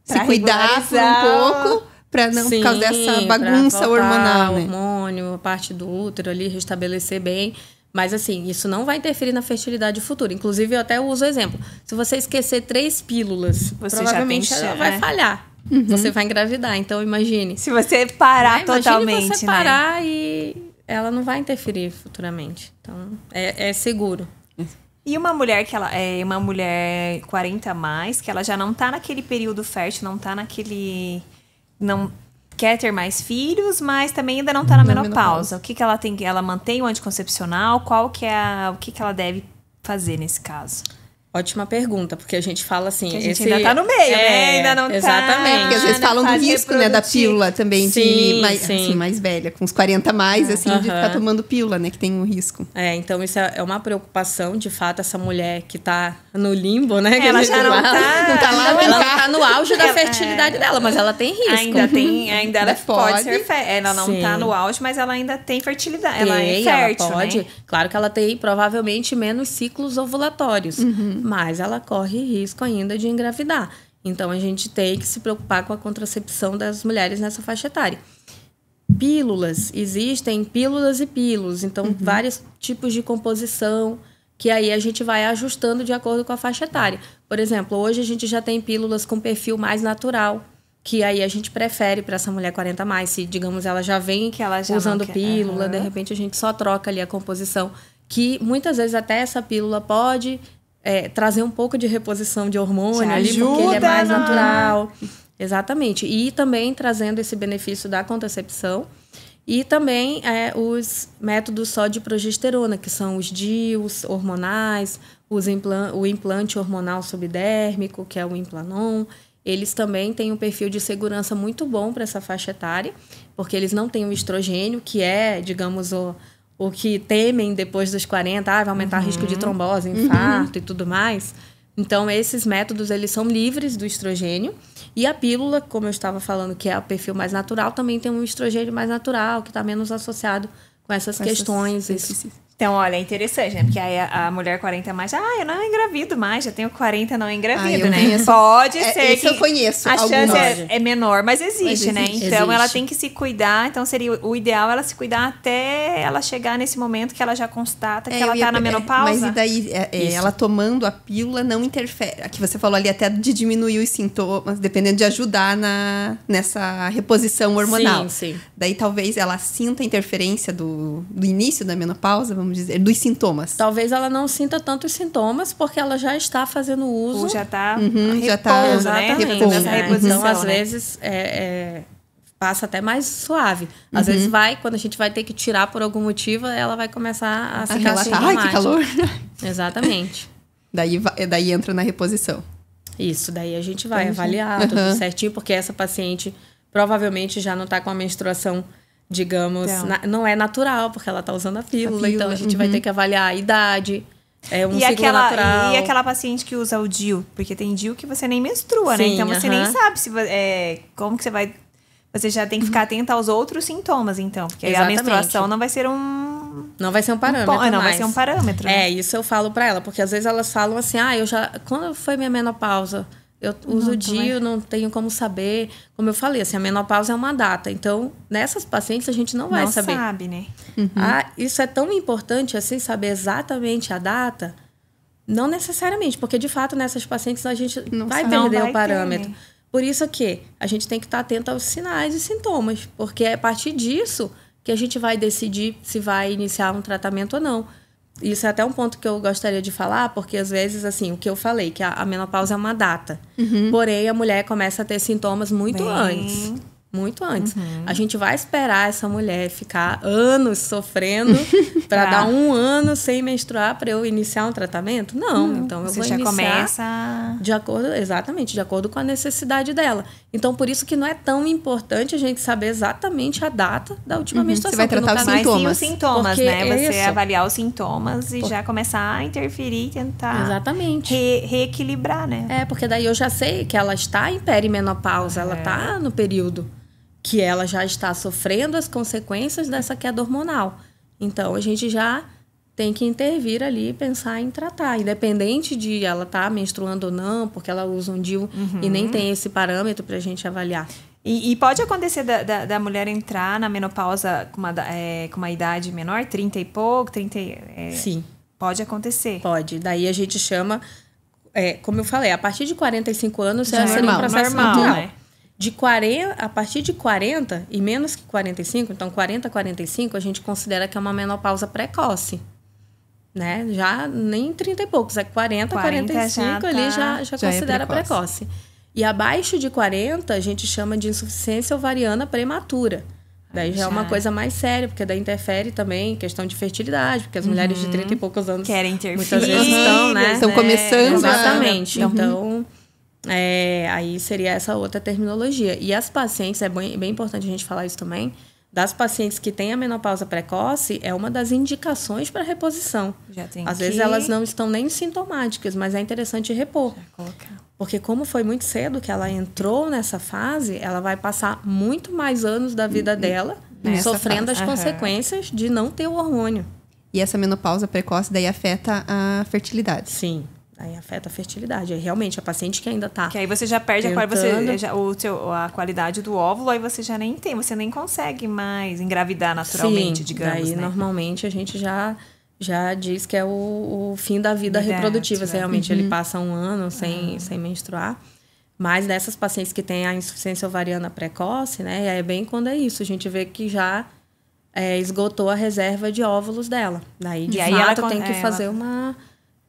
se cuidar por um pouco, pra não causar essa bagunça hormonal, né? O hormônio, a parte do útero ali, restabelecer bem. Mas, assim, isso não vai interferir na fertilidade futura. Inclusive, eu até uso o exemplo. Se você esquecer 3 pílulas, provavelmente ela vai falhar. Você vai engravidar. Então, imagine. Se você parar totalmente, imagine você parar e ela não vai interferir futuramente. Então, é seguro. E uma mulher que ela é uma mulher 40 a mais, que ela já não tá naquele período fértil, não tá naquele... Não quer ter mais filhos, mas também ainda não tá na menopausa. O que ela tem? Ela mantém o anticoncepcional? O que ela deve fazer nesse caso? Ótima pergunta, porque a gente fala assim... Que a gente ainda tá no meio, né? Ainda não exatamente. Porque às vezes falam do risco, né, da pílula também, sim, assim, mais velha, com uns 40 a mais, assim, de ficar tomando pílula, né, que tem um risco. Então isso é uma preocupação, de fato, essa mulher que tá no limbo, né? Ela já não tá lá. Ela não tá no auge da fertilidade dela, mas ela tem risco. Ainda ela pode ser fértil. Ela não tá no auge, mas ela ainda tem fertilidade. Ela é fértil, ela pode. Né? Claro que ela tem provavelmente menos ciclos ovulatórios, mas ela corre risco ainda de engravidar. Então, a gente tem que se preocupar com a contracepção das mulheres nessa faixa etária. Pílulas. Existem pílulas e pílulas. Então, vários tipos de composição que aí a gente vai ajustando de acordo com a faixa etária. Por exemplo, hoje a gente já tem pílulas com perfil mais natural, que aí a gente prefere para essa mulher 40 a mais. Se, digamos, ela já vem usando pílula, de repente a gente só troca ali a composição. Que muitas vezes até essa pílula pode... trazer um pouco de reposição de hormônio ali, porque ele é mais natural. Exatamente. E também trazendo esse benefício da contracepção. E também os métodos só de progesterona, que são os DIUs hormonais, o implante hormonal subdérmico, que é o Implanon. Eles também têm um perfil de segurança muito bom para essa faixa etária, porque eles não têm o estrogênio, que é, digamos, o que temem depois dos 40, vai aumentar o risco de trombose, infarto e tudo mais. Então, esses métodos, eles são livres do estrogênio. E a pílula, como eu estava falando, que é o perfil mais natural, também tem um estrogênio mais natural, que está menos associado com essas questões. Então, olha, é interessante, né? Porque aí a mulher 40 mais, eu não engravido mais, já tenho 40, não engravido, né? Conheço. Pode ser esse que eu conheço a chance algumas. é menor, mas existe, né? existe. Então, ela Existe. tem que se cuidar. Então, seria o ideal ela se cuidar até ela chegar nesse momento que ela já constata que ela tá na menopausa. Mas e daí, ela tomando a pílula não interfere? Aqui você falou ali até de diminuir os sintomas, dependendo de ajudar nessa reposição hormonal. Sim. Daí talvez ela sinta a interferência do início da menopausa, vamos dizer, dos sintomas. Talvez ela não sinta tantos sintomas, porque ela já está fazendo uso. Ou já tá já tá, repouso, né? Exatamente. Nessa reposição, Então, às né? vezes, passa até mais suave. Às vezes quando a gente vai ter que tirar por algum motivo, ela vai começar a ficar relatar, sintomática. ai, que calor. Exatamente. Daí entra na reposição. Isso, daí a gente vai avaliar tudo certinho, porque essa paciente provavelmente já não está com a menstruação, digamos, Então. não é natural, porque ela está usando a pílula, então a gente vai ter que avaliar a idade, ciclo natural. E aquela paciente que usa o DIU? Porque tem DIU que você nem menstrua, né? Sim, Então você nem sabe como que você vai... Você já tem que ficar atenta aos outros sintomas, então. Porque a Exatamente. menstruação não vai ser Não vai ser um parâmetro não vai mais. ser um parâmetro. Né? Isso eu falo pra ela, porque às vezes elas falam assim, quando foi minha menopausa? Eu uso o DIU, não tenho como saber. Como eu falei, assim, a menopausa é uma data. Então, nessas pacientes a gente não vai saber. Não sabe, né? Isso é tão importante, assim, saber exatamente a data? Não necessariamente, porque de fato nessas pacientes a gente vai perder o parâmetro. Ter, né? Por isso que a gente tem que estar atento aos sinais e sintomas, porque é a partir disso que a gente vai decidir se vai iniciar um tratamento ou não. Isso é até um ponto que eu gostaria de falar, porque às vezes, assim, o que eu falei, que a menopausa é uma data. Porém, a mulher começa a ter sintomas muito antes. Muito antes. A gente vai esperar essa mulher ficar anos sofrendo para dar 1 ano sem menstruar para eu iniciar um tratamento? Não. Então, eu Você vou já iniciar começa... de acordo com a necessidade dela. Então, por isso que não é tão importante a gente saber exatamente a data da última menstruação. Você vai tratar os Mas sim sintomas. os sintomas, Porque né? Você isso. avaliar os sintomas e já começar a interferir e tentar Exatamente. reequilibrar, né? Porque daí eu já sei que ela está em perimenopausa, ela está no período que ela já está sofrendo as consequências dessa queda hormonal. Então, a gente já tem que intervir ali e pensar em tratar, independente de ela estar menstruando ou não, porque ela usa um DIU e nem tem esse parâmetro para a gente avaliar. E pode acontecer da mulher entrar na menopausa com uma idade menor, 30 e pouco, 30... Sim. Pode acontecer. Pode. Daí a gente chama... como eu falei, a partir de 45 anos Já seria um processo normal, natural. né? A partir de 40 e menos que 45, então 40, 45, a gente considera que é uma menopausa precoce. Né? Já nem 30 e poucos, 40 45 ali já considera precoce. E abaixo de 40, a gente chama de insuficiência ovariana prematura. Daí já é uma coisa mais séria, porque daí interfere também em questão de fertilidade, porque as mulheres de 30 e poucos anos querem ter muitas filhos, vezes estão, né? Estão começando. Exatamente. Então, aí seria essa outra terminologia. E as pacientes, é bem importante a gente falar isso também, das pacientes que têm a menopausa precoce, é uma das indicações para reposição. Às vezes elas não estão nem sintomáticas, mas é interessante repor. Porque como foi muito cedo que ela entrou nessa fase, ela vai passar muito mais anos da vida dela sofrendo as consequências de não ter o hormônio. E essa menopausa precoce daí afeta a fertilidade. Sim. Aí afeta a fertilidade. Aí, realmente, a paciente que ainda está... Que aí você já perde a qualidade do óvulo, aí você já nem tem, você nem consegue mais engravidar naturalmente, digamos, daí, né? Normalmente, a gente já diz que é o fim da vida reprodutiva. Se realmente ele passa 1 ano sem menstruar. Mas dessas pacientes que têm a insuficiência ovariana precoce, né? É bem quando é isso. A gente vê que já esgotou a reserva de óvulos dela. Daí, de fato, tem que fazer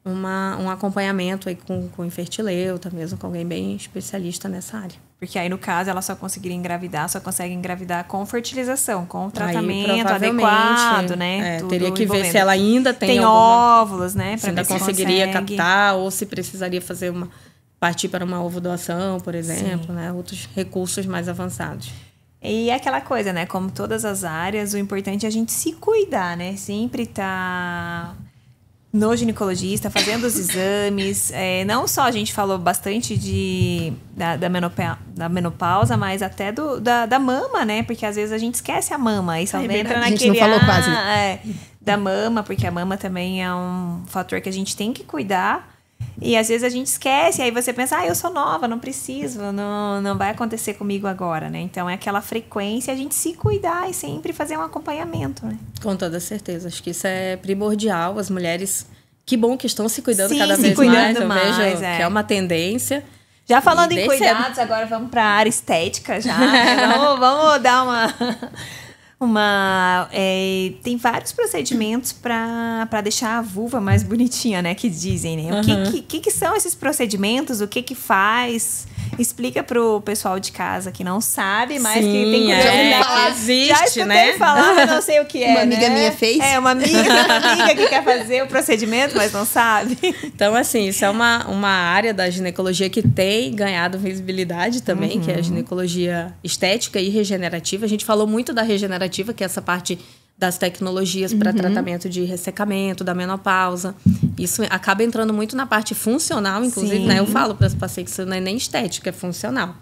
um acompanhamento aí com infertileuta, mesmo com alguém bem especialista nessa área. Porque aí, no caso, ela só conseguiria engravidar, só consegue engravidar com fertilização, com tratamento adequado, né? Teria que ver se ela ainda tem óvulos, né? Se ainda conseguiria captar ou se precisaria partir para uma ovodoação, por exemplo, né? Outros recursos mais avançados. E é aquela coisa, né? Como todas as áreas, o importante é a gente se cuidar, né? Sempre estar no ginecologista, fazendo os exames. Não só a gente falou bastante da menopausa, mas até da mama, né? Porque às vezes a gente esquece a mama. Aí só entra naquele... A gente não falou quase. Da mama, porque a mama também é um fator que a gente tem que cuidar. E às vezes a gente esquece, aí você pensa, eu sou nova, não preciso, não vai acontecer comigo agora, né? Então é aquela frequência, a gente se cuidar e sempre fazer um acompanhamento, né? Com toda certeza, acho que isso é primordial. As mulheres, que bom que estão se cuidando Sim, cada se vez cuidando mais. Eu vejo mais, que é uma tendência. Já falando em cuidados, agora vamos para a área estética já. Vamos dar tem vários procedimentos para deixar a vulva mais bonitinha, né? Que dizem, né? O que são esses procedimentos? O que faz? Explica pro pessoal de casa que não sabe, mas que tem curiosidade. Existe, já escutei né? falar, mas não sei o que é. Uma amiga minha fez. Uma amiga que quer fazer o procedimento, mas não sabe. Então, assim, isso é uma área da ginecologia que tem ganhado visibilidade também, que é a ginecologia estética e regenerativa. A gente falou muito da regenerativa, que é essa parte das tecnologias para tratamento de ressecamento, da menopausa. Isso acaba entrando muito na parte funcional, inclusive, né? Eu falo para as pacientes que isso não é nem estética, é funcional.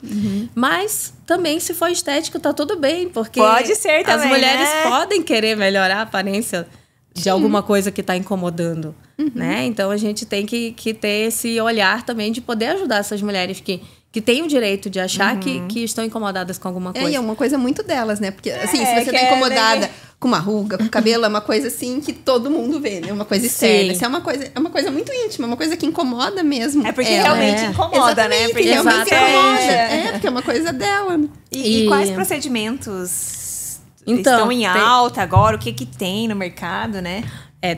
Mas também, se for estético, tá tudo bem, porque pode ser também, as mulheres né? podem querer melhorar a aparência de alguma coisa que está incomodando, né? Então, a gente tem que ter esse olhar também de poder ajudar essas mulheres que têm o direito de achar que estão incomodadas com alguma coisa. E é uma coisa muito delas, né? Porque, assim, se você tá incomodada com uma ruga, com o cabelo, é uma coisa, assim, que todo mundo vê, né? Uma coisa externa. Isso é uma coisa muito íntima, uma coisa que incomoda mesmo. É porque realmente incomoda, né? Porque realmente incomoda. Porque é uma coisa dela, né? E quais procedimentos estão em alta agora? O que tem no mercado, né?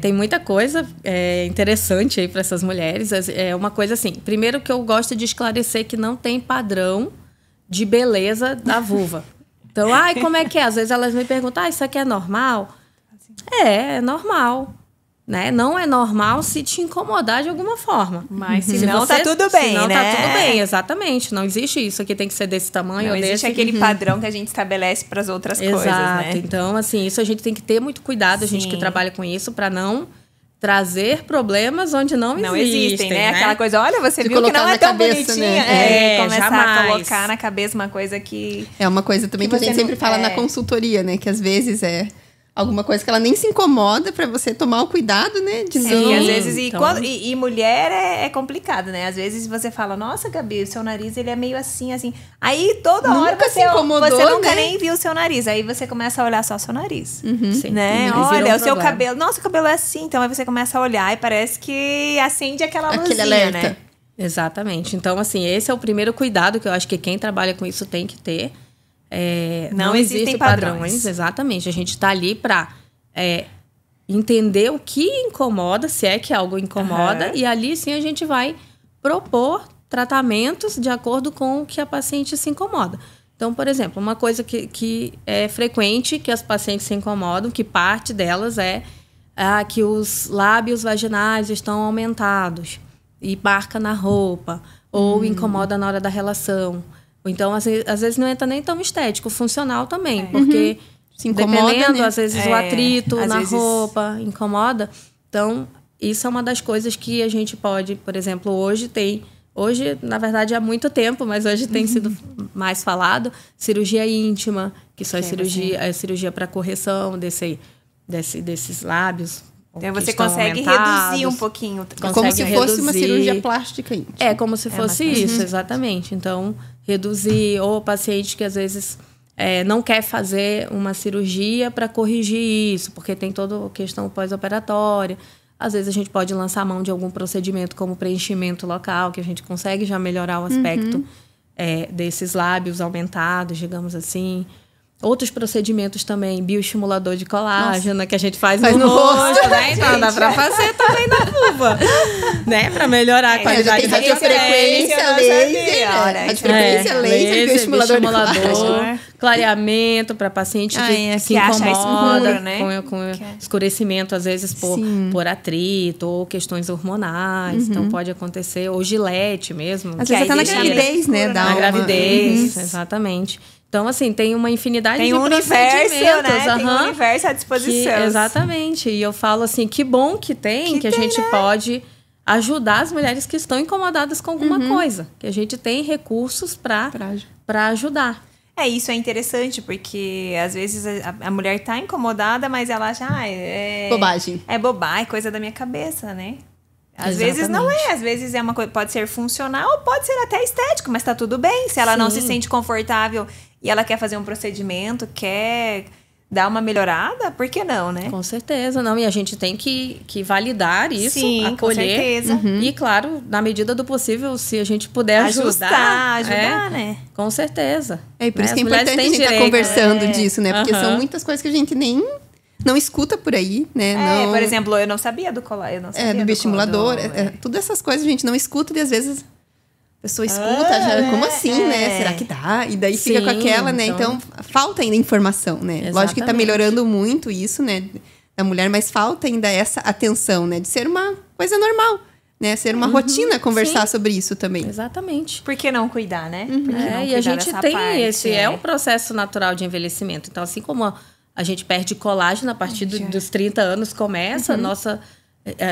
Tem muita coisa interessante aí para essas mulheres. É uma coisa assim, primeiro que eu gosto de esclarecer que não tem padrão de beleza da vulva. Então, como é que é? Às vezes elas me perguntam, isso aqui é normal? É normal. Né? Não é normal se te incomodar de alguma forma. Mas se não, tá tudo bem, né? tá tudo bem, exatamente. Não existe isso aqui tem que ser desse tamanho não ou existe aquele padrão que a gente estabelece para as outras coisas, né? Então, assim, isso a gente tem que ter muito cuidado, a gente que trabalha com isso, para não trazer problemas onde não existem, né? Aquela coisa, olha, você viu que não é tão bonitinha. Né? Começar jamais. a colocar na cabeça uma coisa que... É uma coisa também que a gente sempre fala na consultoria, né? Que às vezes alguma coisa que ela nem se incomoda pra você tomar o cuidado, né? De Sim, às vezes. E mulher é complicado, né? Às vezes você fala, nossa, Gabi, o seu nariz ele é meio assim, assim. Aí toda hora você nunca nem viu o seu nariz. Aí você começa a olhar só o seu nariz. Né? Olha, o seu cabelo. Nossa, o cabelo é assim. Então aí você começa a olhar e parece que acende aquela luzinha, alerta. Né? Exatamente. Então, assim, esse é o primeiro cuidado que eu acho que quem trabalha com isso tem que ter. Não existem padrões. Exatamente. A gente está ali para entender o que incomoda, se é que algo incomoda, e ali sim a gente vai propor tratamentos de acordo com o que a paciente se incomoda. Então, por exemplo, uma coisa que é frequente que as pacientes se incomodam, que parte delas é que os lábios vaginais estão aumentados e marca na roupa, ou incomoda na hora da relação. Então, às vezes não entra nem tão estético, funcional também, porque se incomoda, dependendo, né? às vezes o atrito na roupa incomoda. Então, isso é uma das coisas que a gente pode, por exemplo, hoje, na verdade, há muito tempo, mas hoje tem sido mais falado, cirurgia íntima, que só é cirurgia para correção desses lábios. Então você consegue reduzir um pouquinho. Como se fosse uma cirurgia plástica íntima. É como se fosse isso, exatamente. Então, reduzir, ou o paciente que às vezes não quer fazer uma cirurgia para corrigir isso, porque tem toda a questão pós-operatória. Às vezes a gente pode lançar a mão de algum procedimento como preenchimento local, que a gente consegue já melhorar o aspecto desses lábios aumentados, digamos assim. Outros procedimentos também, bioestimulador de colágeno, que a gente faz no rosto, né? Então dá pra fazer também na vulva, né? Pra melhorar a qualidade da frequência, laser, bioestimulador, clareamento para paciente que se incomoda, né? Com escurecimento, às vezes por atrito ou questões hormonais. Então pode acontecer, ou gilete mesmo. Às vezes até na gravidez, né? Na gravidez, exatamente. Então, assim, tem uma infinidade Tem de um universo, procedimentos. né? Tem um universo à disposição. Exatamente. E eu falo assim, que bom que tem, a gente pode ajudar as mulheres que estão incomodadas com alguma coisa. Que a gente tem recursos para ajudar. Isso é interessante, porque às vezes a mulher tá incomodada, mas ela acha, bobagem. É bobagem, coisa da minha cabeça, né? Às vezes não é, às vezes é uma coisa, pode ser funcional, pode ser até estético, mas tá tudo bem. Se ela não se sente confortável e ela quer fazer um procedimento, quer dar uma melhorada, por que não, né? Com certeza, não. E a gente tem que validar isso, acolher. Com certeza. E, claro, na medida do possível, se a gente puder ajudar, né? Com certeza. E por isso que é importante a gente estar conversando disso, né? Porque são muitas coisas que a gente nem não escuta por aí, né? Por exemplo, eu não sabia do colar, eu não sabia do bioestimulador. Todas essas coisas a gente não escuta e às vezes a pessoa escuta, como assim, né? Será que dá? E daí fica com aquela, né? Então, falta ainda informação, né? Exatamente. Lógico que tá melhorando muito isso, né? Da mulher, mas falta ainda essa atenção, né? De ser uma coisa normal, né? Ser uma rotina conversar sobre isso também. Exatamente. Por que não cuidar, né? Por que não cuidar e a gente tem parte, esse... É um processo natural de envelhecimento. Então, assim como a gente perde colágeno a partir dos 30 anos, começa a nossa...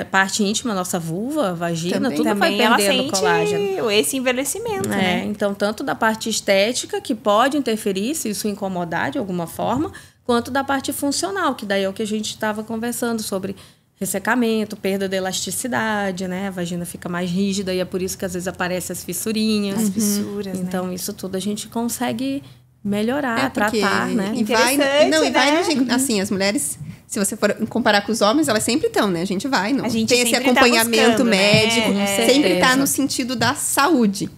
parte íntima, nossa vulva, vagina, tudo vai perdendo colágeno. Esse envelhecimento, né? Então, tanto da parte estética, que pode interferir, se isso incomodar de alguma forma, quanto da parte funcional, que daí é o que a gente estava conversando sobre ressecamento, perda de elasticidade, né? A vagina fica mais rígida e é por isso que às vezes aparecem as fissurinhas. As fissuras, então, né? Isso tudo a gente consegue melhorar, tratar, né? E vai, assim, as mulheres... Se você for comparar com os homens, elas sempre estão, né? A gente vai, não tem esse acompanhamento médico, sempre está no sentido da saúde,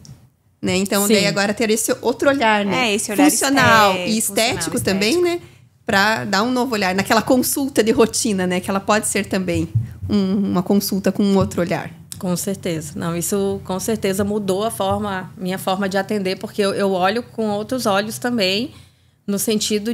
né? Então, daí agora ter esse outro olhar, né? Esse olhar funcional e estético também, né? Para dar um novo olhar naquela consulta de rotina, né? Que ela pode ser também uma consulta com um outro olhar. Com certeza. Não, isso com certeza mudou minha forma de atender, porque eu olho com outros olhos também, no sentido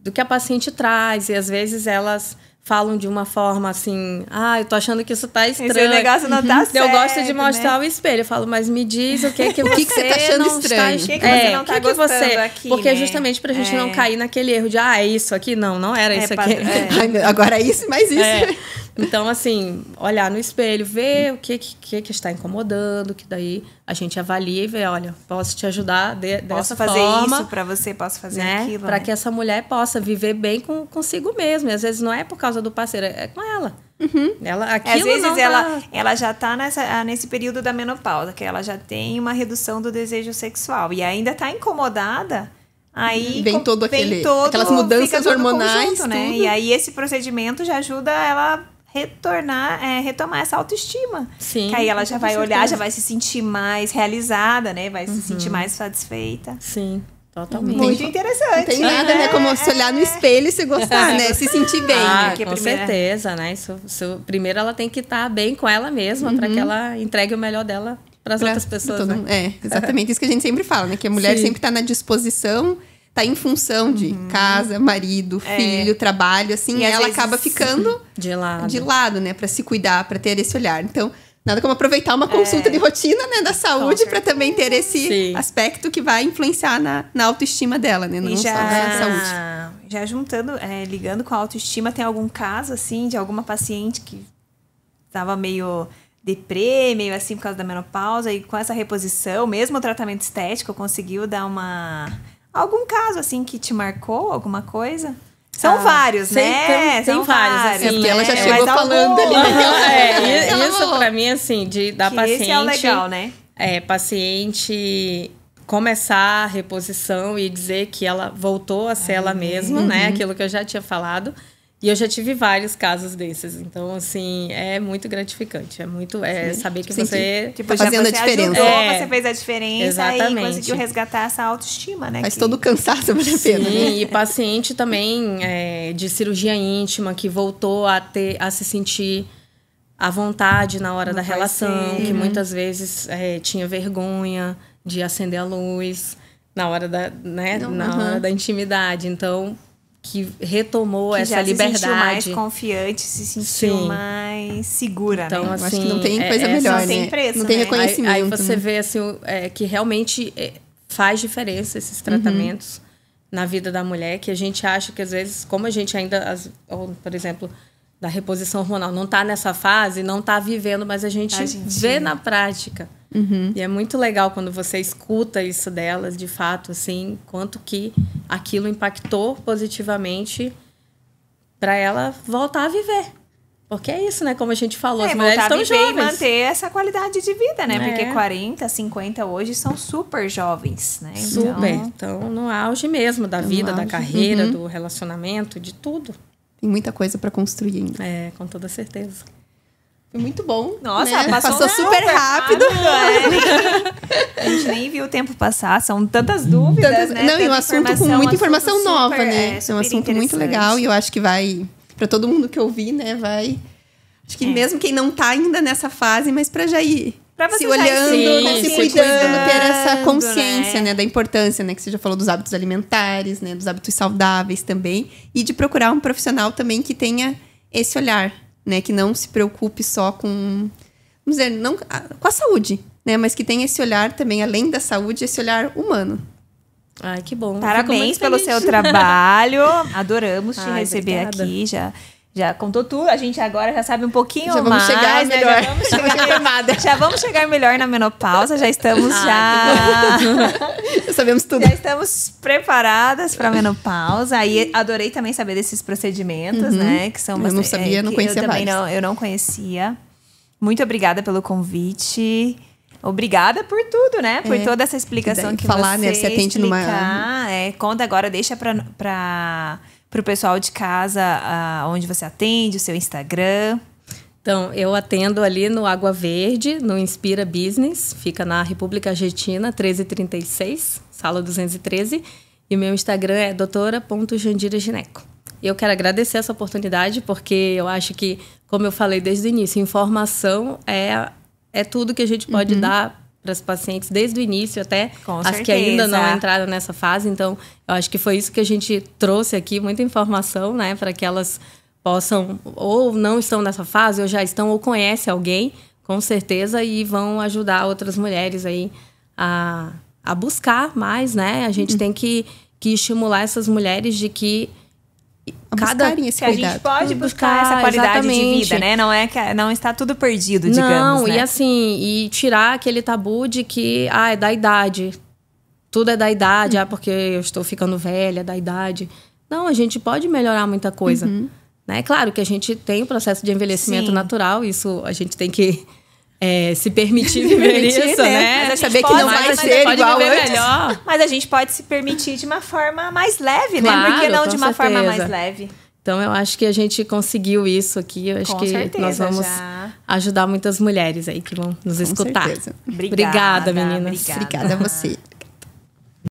do que a paciente traz, e às vezes elas falam de uma forma assim, eu tô achando que isso tá estranho. Esse negócio não tá certo, eu gosto de mostrar o espelho, eu falo, mas me diz o que você tá achando estranho. O que você não tá gostando aqui, porque né? justamente pra gente não cair naquele erro de, é isso aqui, não era isso aqui. Agora é isso, mas isso. Então, assim, olhar no espelho, ver o que está incomodando, que daí a gente avalia e vê, olha, posso te ajudar dessa forma. Posso fazer isso pra você, posso fazer aquilo. Pra que essa mulher possa viver bem consigo mesma. E às vezes não é por causa do parceiro, é com ela. Às vezes ela já tá nesse período da menopausa, que ela já tem uma redução do desejo sexual e ainda tá incomodada. Aí vem aquelas mudanças hormonais, conjunto, né? E aí esse procedimento já ajuda ela retomar essa autoestima. Sim. Que aí ela já vai olhar, já vai se sentir mais realizada, né? Vai se sentir mais satisfeita. Sim, totalmente. Muito interessante. Não tem nada, né? Como se olhar no espelho e se gostar, né? Se sentir bem. Com certeza, né? Primeiro ela tem que estar bem com ela mesma, para que ela entregue o melhor dela para as outras pessoas, né? Exatamente isso que a gente sempre fala, né? Que a mulher sempre está na disposição, tá em função de casa, marido, filho, trabalho, assim, e ela acaba ficando de lado, né? Para se cuidar, para ter esse olhar. Então, nada como aproveitar uma consulta de rotina, né? Da saúde, para também ter esse aspecto que vai influenciar na autoestima dela, né? Não só na saúde. Já juntando, ligando com a autoestima, tem algum caso, assim, de alguma paciente que estava meio deprê, meio assim por causa da menopausa, e com essa reposição, mesmo o tratamento estético, conseguiu dar algum caso, assim, que te marcou, alguma coisa? São vários, né? Tem vários, assim. Porque ela já chegou falando ali. Isso pra mim, assim, da paciente... Esse é o legal, né? Paciente começar a reposição e dizer que ela voltou a ser ela mesma, né? Aquilo que eu já tinha falado. E eu já tive vários casos desses. Então, assim, é muito gratificante. É muito... saber que você... Tipo, fazendo a diferença. Você fez a diferença. Exatamente. E conseguiu resgatar essa autoestima, né? Mas todo cansaço vale a pena, né? E paciente também de cirurgia íntima que voltou a se sentir à vontade na hora da relação. Que muitas vezes tinha vergonha de acender a luz na hora hora da intimidade. Então... que retomou essa liberdade. Se sentiu mais confiante, se sentiu mais segura, então, né? Assim, acho que não tem coisa melhor, não tem preço, não tem reconhecimento. Aí você vê assim, que realmente faz diferença esses tratamentos na vida da mulher, que a gente acha que às vezes, como a gente ainda, por exemplo, da reposição hormonal, não está nessa fase, não está vivendo, mas a gente vê na prática. E é muito legal quando você escuta isso delas, de fato, assim, quanto que aquilo impactou positivamente para ela voltar a viver. Porque é isso, né? Como a gente falou, as mulheres estão jovens. E manter essa qualidade de vida, né? Porque 40, 50 hoje são super jovens, né? Super. Então, no auge mesmo da vida, da carreira, do relacionamento, de tudo. Tem muita coisa para construir ainda. É, com toda certeza. Foi muito bom. Nossa, né? passou super rápido. A gente nem viu o tempo passar. São tantas dúvidas, né? Não, e um assunto com muita informação nova, né? É um assunto muito legal e eu acho que vai... Para todo mundo que ouvir, né? Vai... Acho que mesmo quem não tá ainda nessa fase, mas para já ir se olhando, se cuidando, ter essa consciência, né? Da importância, né? Que você já falou dos hábitos alimentares, né? Dos hábitos saudáveis também. E de procurar um profissional também que tenha esse olhar, né? Que não se preocupe só com... Vamos dizer, não com a saúde, né? Mas que tenha esse olhar também, além da saúde, esse olhar humano. Ai, que bom. Parabéns pelo seu trabalho. Adoramos te receber aqui. Já contou tudo. A gente agora já sabe um pouquinho já mais. Chegar né? melhor. Já vamos chegar melhor na menopausa. Já estamos já sabemos tudo. Já estamos preparadas para a menopausa. Aí adorei também saber desses procedimentos, né? Que são eu não sabia, não conhecia vários. Eu não conhecia. Muito obrigada pelo convite. Obrigada por tudo, né? Por toda essa explicação que falar, você né? Você atende conta agora, deixa para o pessoal de casa onde você atende, o seu Instagram. Então, eu atendo ali no Água Verde, no Inspira Business. Fica na República Argentina, 1336, sala 213. E o meu Instagram é doutora.jandiragineco. Eu quero agradecer essa oportunidade, porque eu acho que, como eu falei desde o início, informação é tudo que a gente pode dar para as pacientes desde o início até as que ainda não entraram nessa fase. Então, eu acho que foi isso que a gente trouxe aqui, muita informação, né, para que elas possam, ou não estão nessa fase, ou já estão, ou conhecem alguém, com certeza, e vão ajudar outras mulheres aí a buscar mais, né? A gente tem que estimular essas mulheres de que buscarem esse cuidado. A gente pode buscar essa qualidade de vida, né? Não é que não está tudo perdido, digamos. Não, né? E assim, e tirar aquele tabu de que é da idade. Tudo é da idade, porque eu estou ficando velha, da idade. Não, a gente pode melhorar muita coisa. Né? Claro que a gente tem o processo de envelhecimento natural, isso a gente tem que se permitir viver isso, né? Mas saber que não vai ser igual antes. Melhor. Mas a gente pode se permitir de uma forma mais leve, claro, né? Por que não de uma forma mais leve? Então, eu acho que a gente conseguiu isso aqui. Eu acho que nós vamos ajudar muitas mulheres aí que vão nos escutar. Certeza. Obrigada, meninas. Obrigada a você.